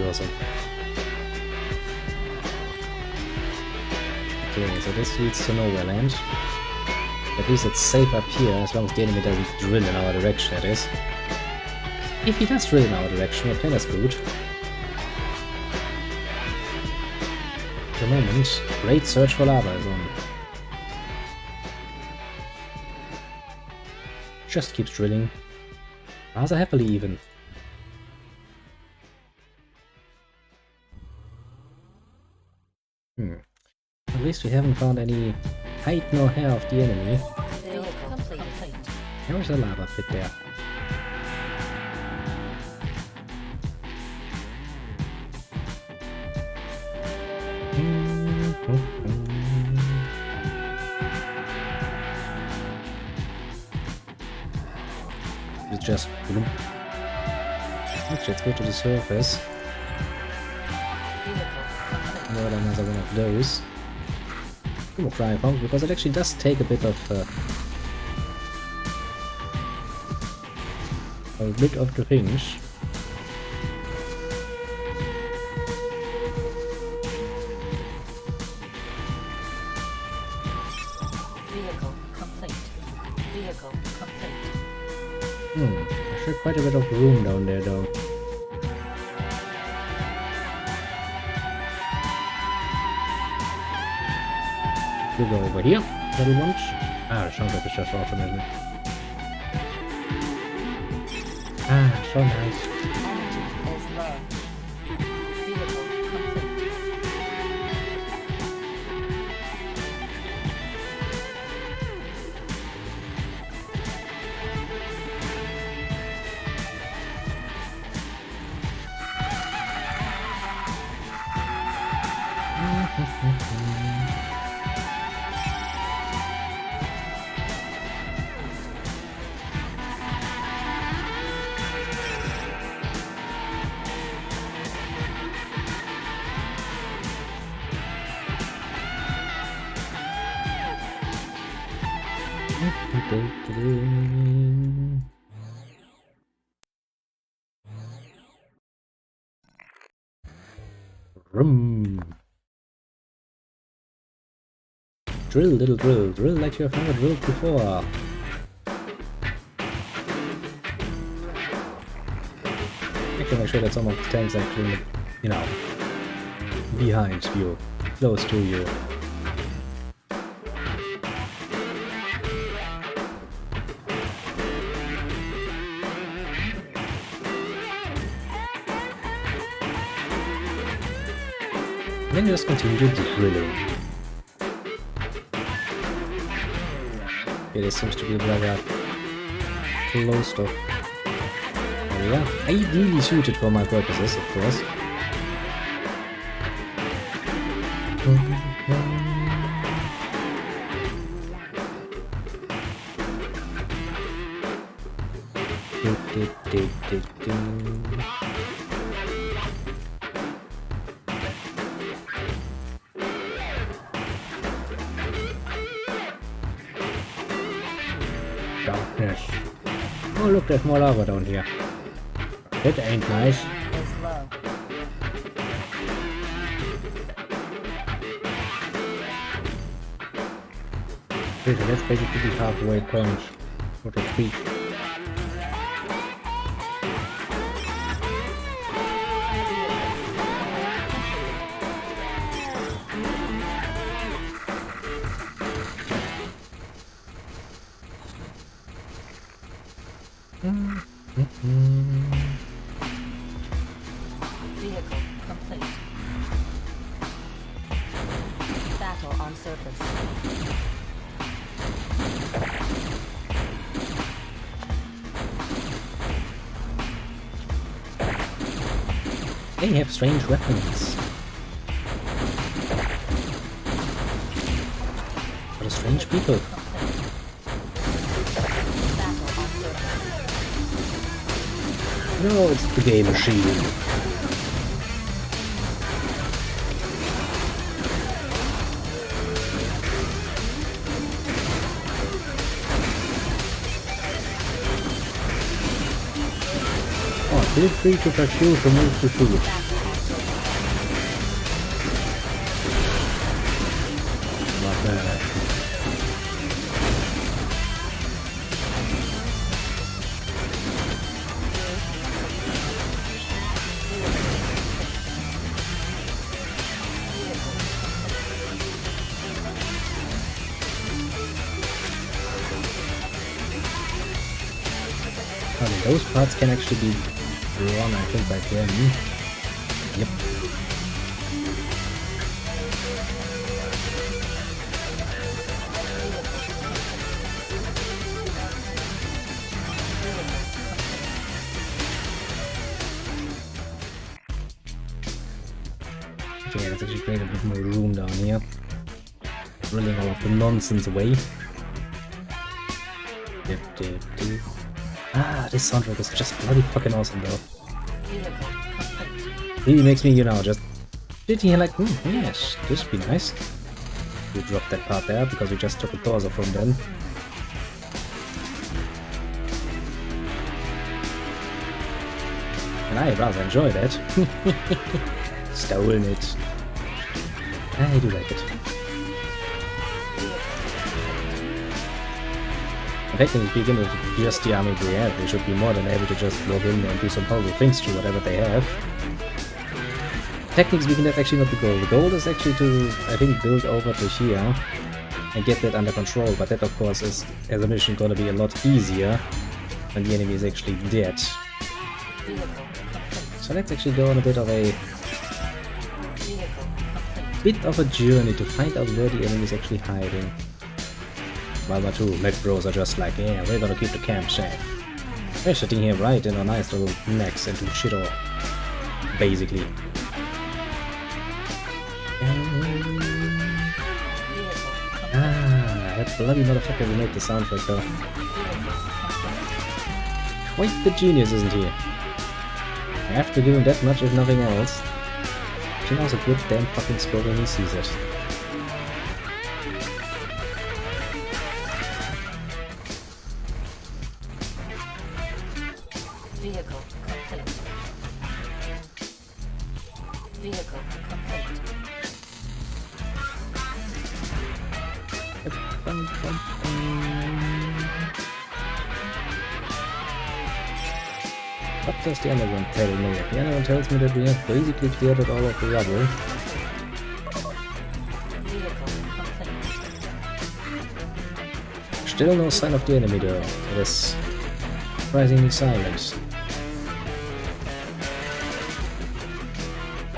Awesome. Okay, so this leads to nowhere land. At least it's safe up here, as long as the enemy doesn't drill in our direction, that is. If he does drill in our direction, okay, that's good. At the moment, great search for lava is on. Just keeps drilling. Rather happily, even. At least we haven't found any hide nor hair of the enemy. There was a lava pit there. It's just bloop. Actually, let's go to the surface. Load another one of those. Two more frying pumps, because it actually does take a bit of the things. Vehicle complete. Vehicle complete. There's quite a bit of room down there, though. We'll go over here, little ones. Ah, it sounds like it's just awesome, isn't it? Ah, so nice. Energy is low. Vehicle complete. Vroom. Drill, little drill. Drill like you have never drilled before. Actually, make sure that some of the tanks actually, you know, behind you, close to you. Then just continue drilling. Okay, this seems to be rather close stuff. Oh yeah, ideally suited for my purposes, of course. Darkness. Oh look, there's more lava down here. That ain't nice. Is low. Okay, so that's basically the halfway point for the speed. Vehicle complete. Battle on surface. They have strange weapons. What a strange people. Battle on surface. No, it's the game machine. Feel free to pursue to move to shoot. Not bad. I mean, those parts can actually be drawn, I think, by them. Yep. Okay, let's actually create a bit more room down here. Drilling all of the nonsense away. Ah, this soundtrack is just bloody fucking awesome though. Really makes me, you know, just sitting here like, yes, this would be nice. We dropped that part there because we just took a torso from them. And I rather enjoy that. Stolen it. I do like it. Technically speaking, with just the army they have, they should be more than able to just log in and do some horrible things to whatever they have. Technically speaking, that's actually not the goal. The goal is actually to, I think, build over to here and get that under control, but that of course is, as a mission, gonna be a lot easier when the enemy is actually dead. So let's actually go on a bit of a journey to find out where the enemy is actually hiding. While my two mech bros are just like, yeah, we're gonna keep the camp safe. We're sitting here right in our nice little necks and do shit all. Basically. That bloody motherfucker who made the soundtrack though. Quite the genius, isn't he? I have to give him that much if nothing else. He knows a good damn fucking score when he sees it. What does the other one tell me? The other one tells me that we have basically cleared out all of the rubble. Still no sign of the enemy though. It is surprisingly silent.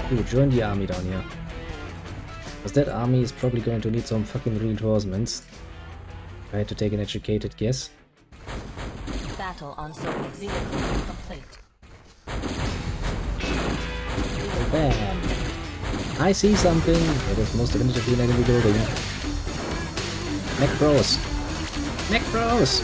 Dude, join the army down here. Because that army is probably going to need some fucking reinforcements. If I had to take an educated guess. Battle on Soviet vehicle complete. Bam! I see something! It is most definitely an enemy building. Mech Bros! Mech Bros!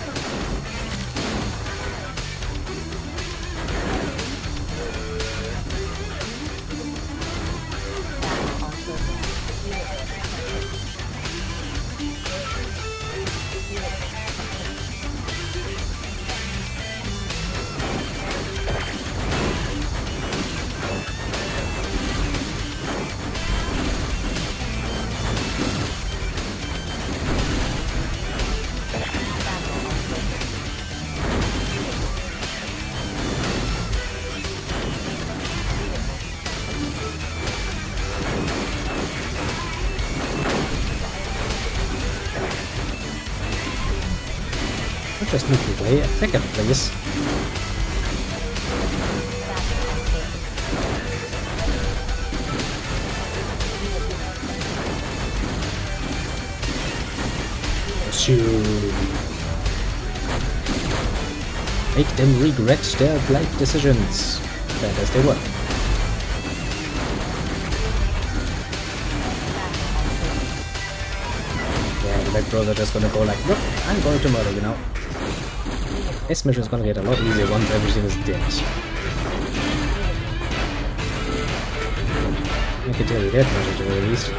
Just need to play a second, please. Shoot. Make them regret their life decisions, bad as they were. Yeah, the Black Bros are just gonna go like, look, I'm going to murder you now. This mission is gonna get a lot easier once everything is dead. I can tell you that much at the very least.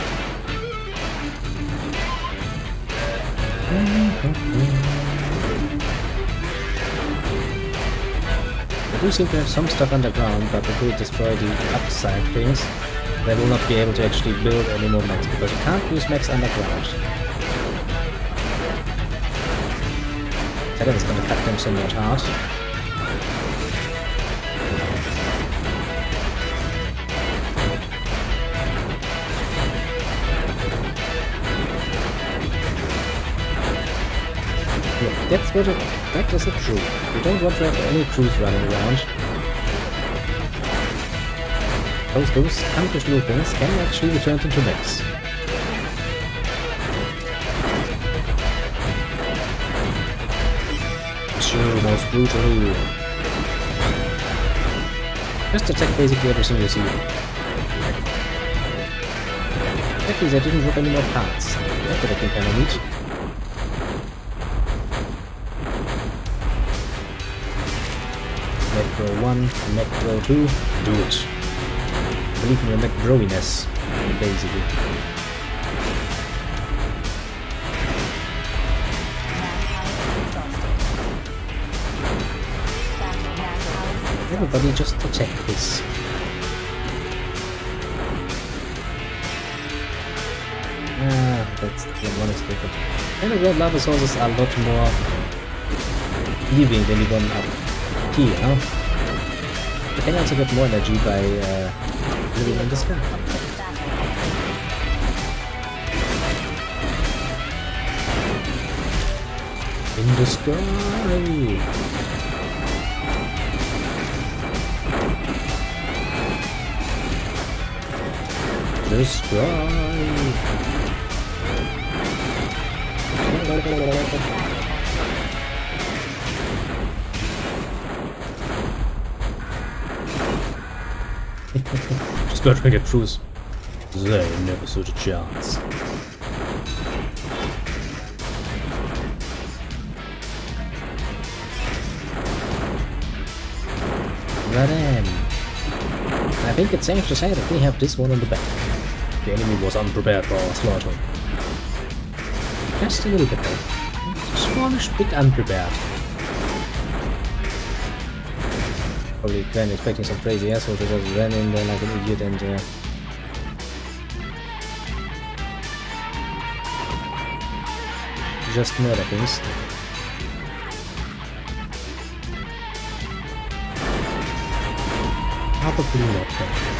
They do seem to have some stuff underground, but if we destroy the upside things, they will not be able to actually build any more mechs, because you can't use mechs underground. That is going to cut them somewhat hard. Yeah, that is a crew. You don't want to have any crews running around. Those ambush little things can actually be turned into mechs. Most brutally. Just attack basically everything you see. Actually, they didn't drop any more parts. That would have been kind of neat. Mech Bro 1, Mech Bro 2, do it. Believe in your Mech Broiness, basically. Everybody just attack this. That's the one is different. Underground lava sources are a lot more living than the one up here, huh? You can also get more energy by living in the sky. In the sky! Destroy! Just gotta try and get truce. They never stood a chance. Right in. I think it's safe to say that we have this one on the back. The enemy was unprepared for our slaughter. Just a little bit though. A smallish bit unprepared. Probably kind of expecting some crazy asshole to just run in there like an idiot and just murder things. Probably not that.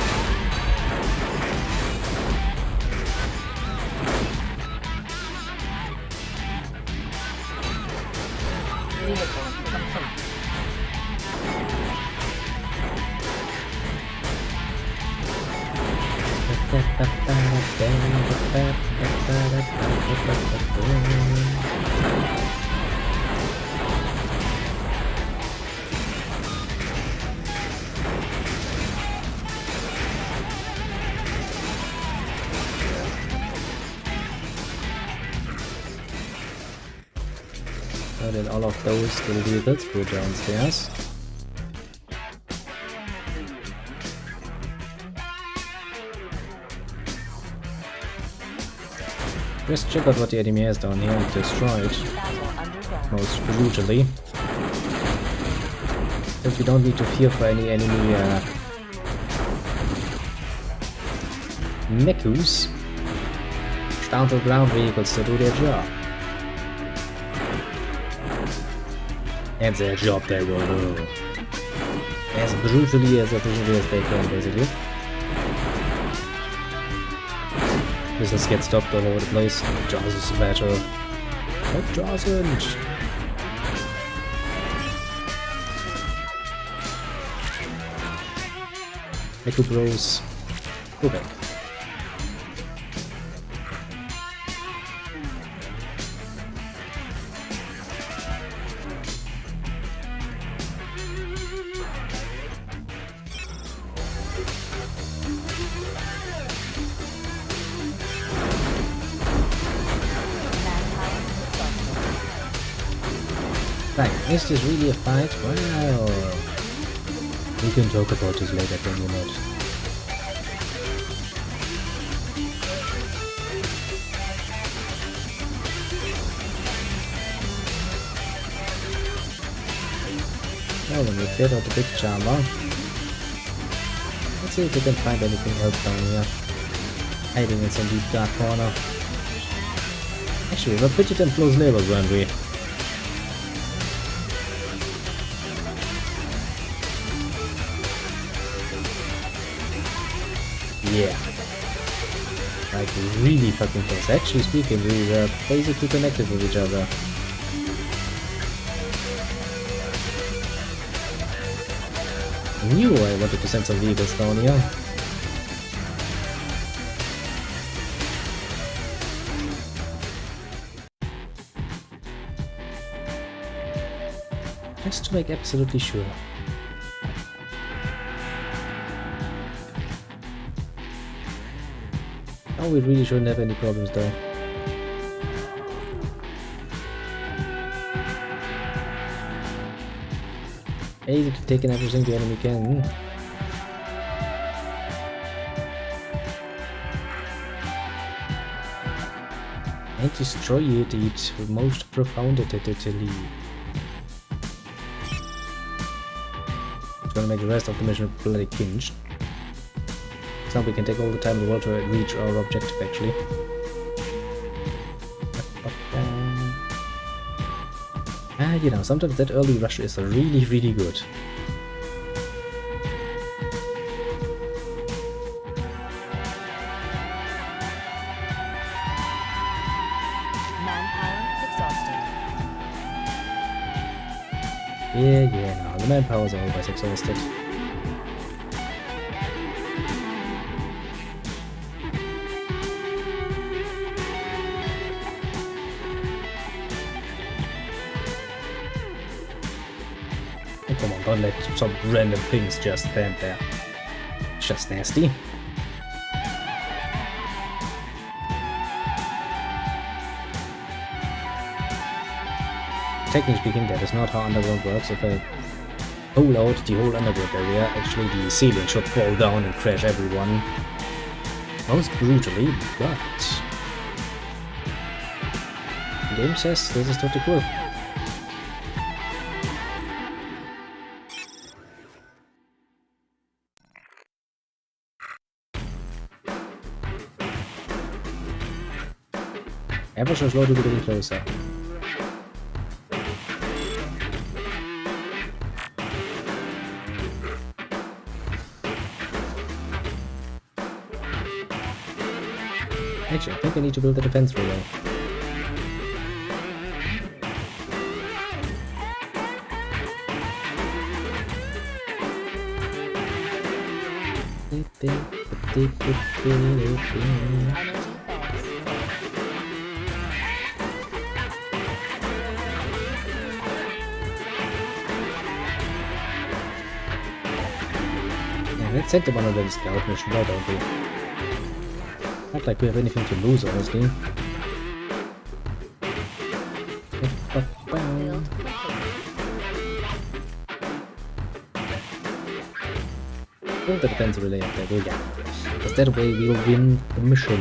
So then all of those little vehicles go downstairs. Just check out what the enemy has down here and destroy it most brutally. Since we don't need to fear for any enemy mechus. Down to ground vehicles to do their job. And their job they will do. As brutally as efficiently as they can, basically. Business gets stopped all over the place. It doesn't matter. It doesn't. Echo Bros. Go back. Right, is this really a fight? Well, we can talk about this later, can we not? Well, then we get out the big charmer. Let's see if we can find anything else down here. Hiding in some deep dark corner. Actually, we're pretty damn close neighbors, weren't we? Yeah. Like, really fucking close. Actually speaking, we were basically connected with each other. I knew I wanted to send some vehicles down here. Just to make absolutely sure. Oh, we really shouldn't have any problems though. Basically taking everything the enemy can. And destroy it most profoundly. It's gonna make the rest of the mission bloody pinched. Now we can take all the time in the world to reach our objective, actually. You know, sometimes that early rush is really, really good. Manpower exhausted. Yeah, no, the manpower is always exhausted. Come on, don't let some random things just stand there. It's just nasty. Technically speaking, that is not how Underworld works. If I pull out the whole Underworld area, actually the ceiling should fall down and crash everyone. Most brutally, but... the game says this is totally cool. Ever so slowly we're getting closer. stage. I think I need to build a defense relay. Let's send them on a little scout mission, why don't we? Not like we have anything to lose, honestly. Build the defense relay up there, go, yeah. Because that way we'll win the mission.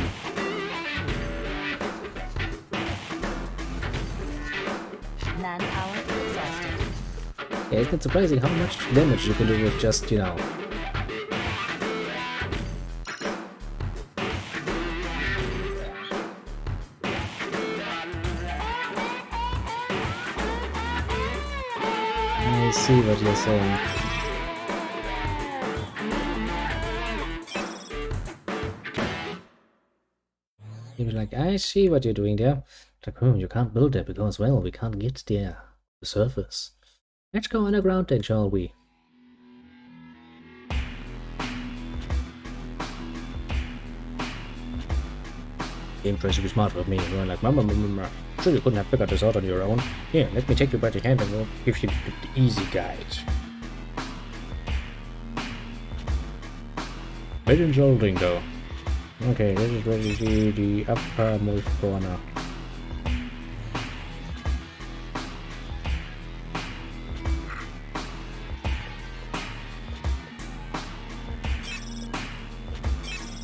Manpower exhausted. Yeah, isn't it surprising how much damage you can do with just, you know... I see what you're saying. You'll be like, I see what you're doing there. Like, oh, you can't build it because, well, we can't get there. The surface. Let's go underground then, shall we? Game tries to be smart with me. You're like, Mama, sure you couldn't have figured this out on your own. Here, let me take you by the hand and we'll give you the easy guide. Legends holding though. Okay, this is ready to be the uppermost corner.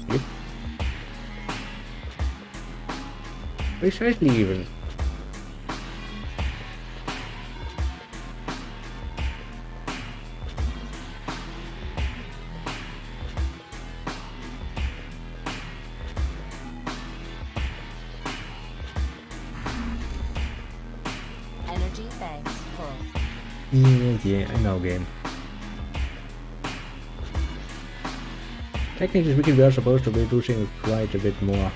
Yep. Precisely even. Energy banks full. Yeah, I know, game. Technically speaking, we are supposed to be losing quite a bit more.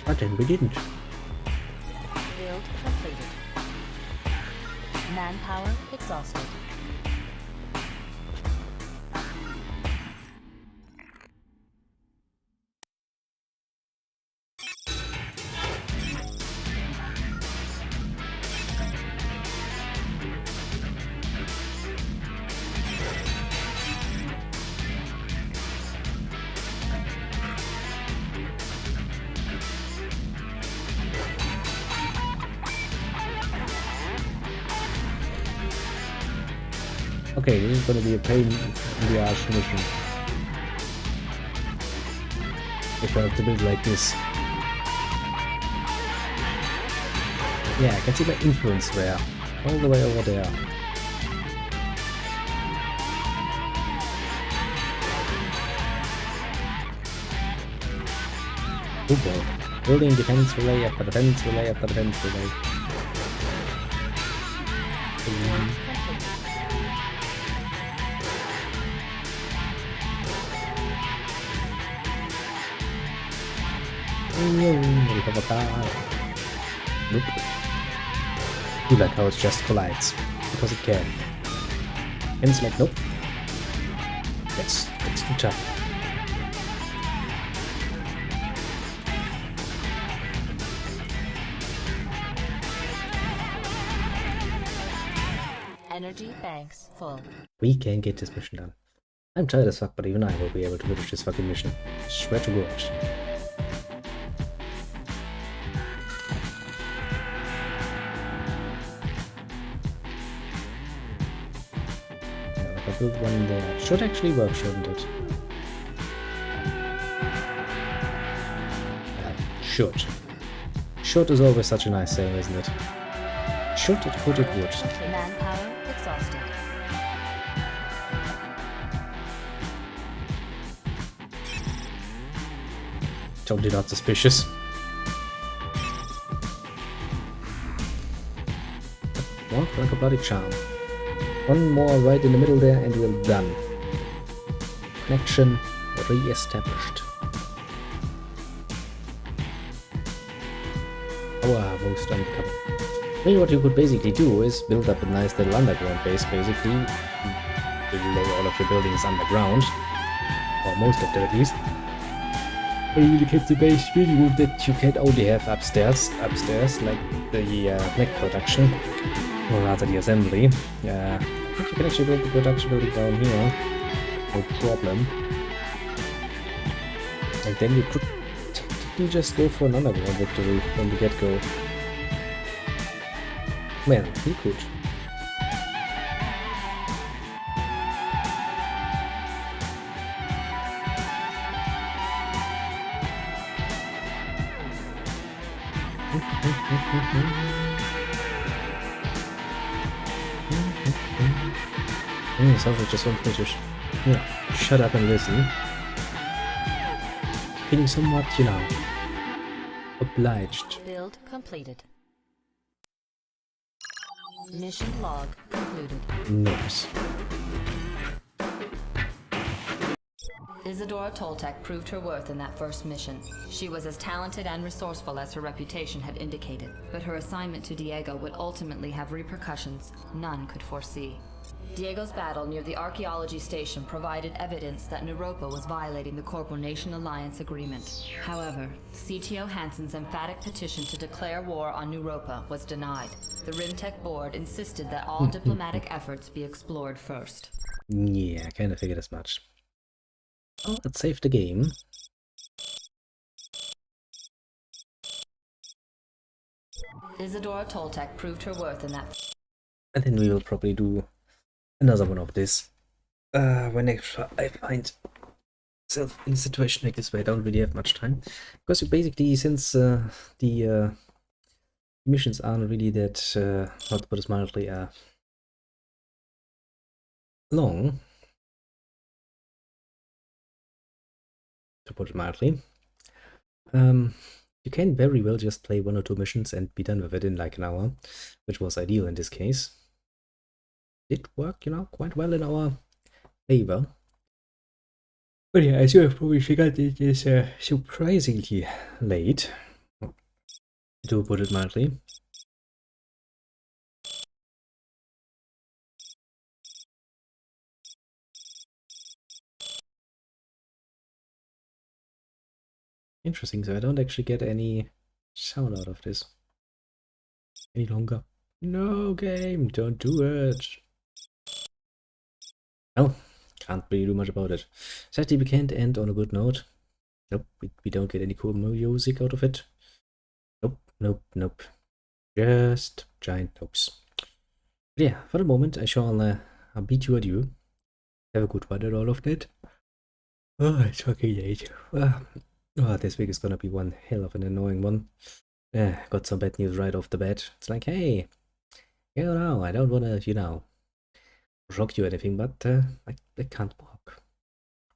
But then we didn't. Build completed. Manpower exhausted. Okay, this is gonna be a pain in the ass mission. If I have to build like this. Yeah, I can see my influence there. All the way over there. Oh boy. Building defense relay after defense relay after defense relay. Nope. You like how it just collides. Because it can. And it's like, nope. That's too tough. Energy banks full. We can get this mission done. I'm tired as fuck, but even I will be able to finish this fucking mission. Swear to God. I built one there. Should actually work, shouldn't it? Should. Should is always such a nice saying, isn't it? Should it, could it, would. Manpower exhausted. Totally not suspicious. Walk like a bloody charm. One more right in the middle there and we're done. Connection re-established. Our most uncovered. I mean, what you could basically do is build up a nice little underground base, basically. Lay all of your buildings underground. Or most of them at least. But you really keep the base minimum that you can only have upstairs, like the black production. Or rather the assembly. But you can actually build the production building down here. No problem. And then you could technically just go for an underground victory from the get-go. Well, you could. Sounds like just wants me to shut up and listen. Feeling somewhat, obliged. Build completed. Mission log concluded. Nice. Isadora Toltec proved her worth in that first mission. She was as talented and resourceful as her reputation had indicated, but her assignment to Diego would ultimately have repercussions none could foresee. Diego's battle near the archaeology station provided evidence that Naropa was violating the Corporal Nation Alliance agreement. However, CTO Hansen's emphatic petition to declare war on Naropa was denied. The Rimtech board insisted that all diplomatic efforts be explored first. Yeah, I kind of figured as much. Oh, let's save the game. Isadora Toltec proved her worth in that. And then we will probably do another one of this. When I find myself in a situation like this where I don't really have much time. Because you basically, since the missions aren't really that, how to put it mildly, long, to put it mildly, you can very well just play 1 or 2 missions and be done with it in like an hour, which was ideal in this case. It worked, quite well in our favor. But yeah, as you have probably figured, it is surprisingly late, to put it mildly. Interesting, so I don't actually get any sound out of this any longer. No, game, don't do it. Oh, can't really do much about it. Sadly, we can't end on a good note. Nope, we don't get any cool music out of it. Nope, nope, nope. Just giant nopes. But yeah, for the moment, I shall I'll bid you adieu. Have a good one and all of that. Oh, it's fucking late. Oh, this week is gonna be one hell of an annoying one. Got some bad news right off the bat. It's like, hey, I don't wanna, rock you or anything, but I can't walk.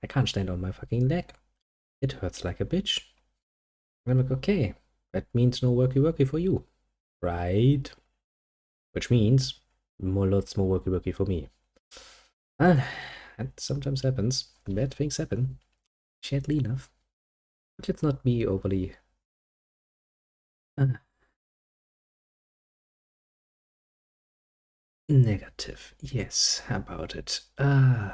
I can't stand on my fucking leg. It hurts like a bitch. And I'm like, okay, that means no worky for you, right? Which means lots more worky for me. That sometimes happens. Bad things happen. Sadly enough. But let's not be overly negative. Yes, about it. Nope.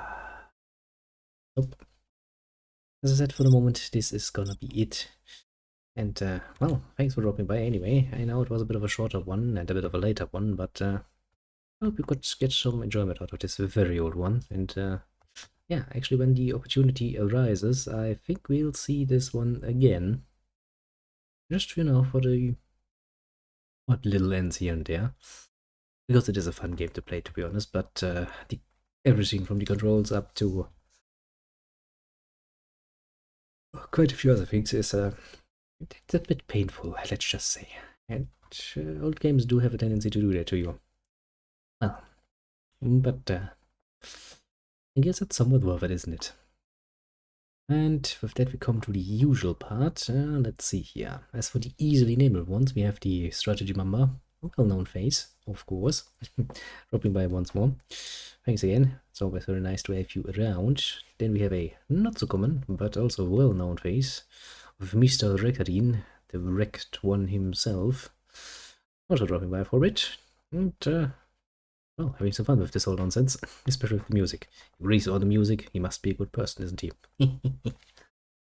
As I said, for the moment, this is gonna be it. And, well, thanks for dropping by anyway. I know it was a bit of a shorter one and a bit of a later one, but I hope you could get some enjoyment out of this very old one. And, yeah, actually, when the opportunity arises, I think we'll see this one again. Just, for the odd little ends here and there. Because it is a fun game to play, to be honest, but everything from the controls up to quite a few other things is it's a bit painful, let's just say. And old games do have a tendency to do that to you. Well, but I guess it's somewhat worth it, isn't it? And with that we come to the usual part. Let's see here. As for the easily nameable ones, we have the strategy mamba. well-known face, of course. Dropping by once more. Thanks again. It's always very nice to have you around. Then we have a not so common, but also well-known face of Mr. Rockin, the wrecked one himself. Also dropping by for a bit. And, well, having some fun with this whole nonsense, especially with the music. He agrees on the music, he must be a good person, isn't he?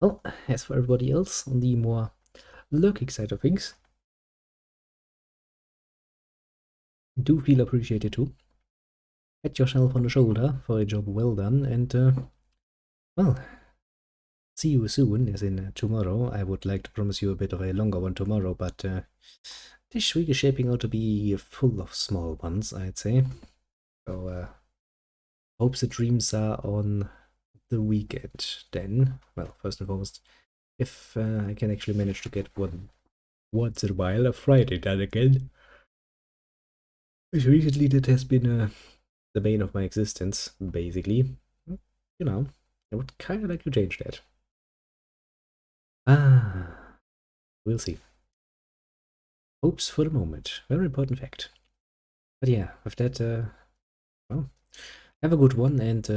Well, as for everybody else, on the more lurking side of things, do feel appreciated too. Pat yourself on the shoulder for a job well done, and, well, see you soon, as in tomorrow. I would like to promise you a bit of a longer one tomorrow, but this week is shaping out to be full of small ones, I'd say. So, hopes and dreams are on the weekend then. Well, first and foremost, if I can actually manage to get one once in a while, a Friday done again. Which recently that has been the bane of my existence, basically. You know, I would kind of like to change that. We'll see. Hopes for the moment. Very important fact. But yeah, with that, well, have a good one, and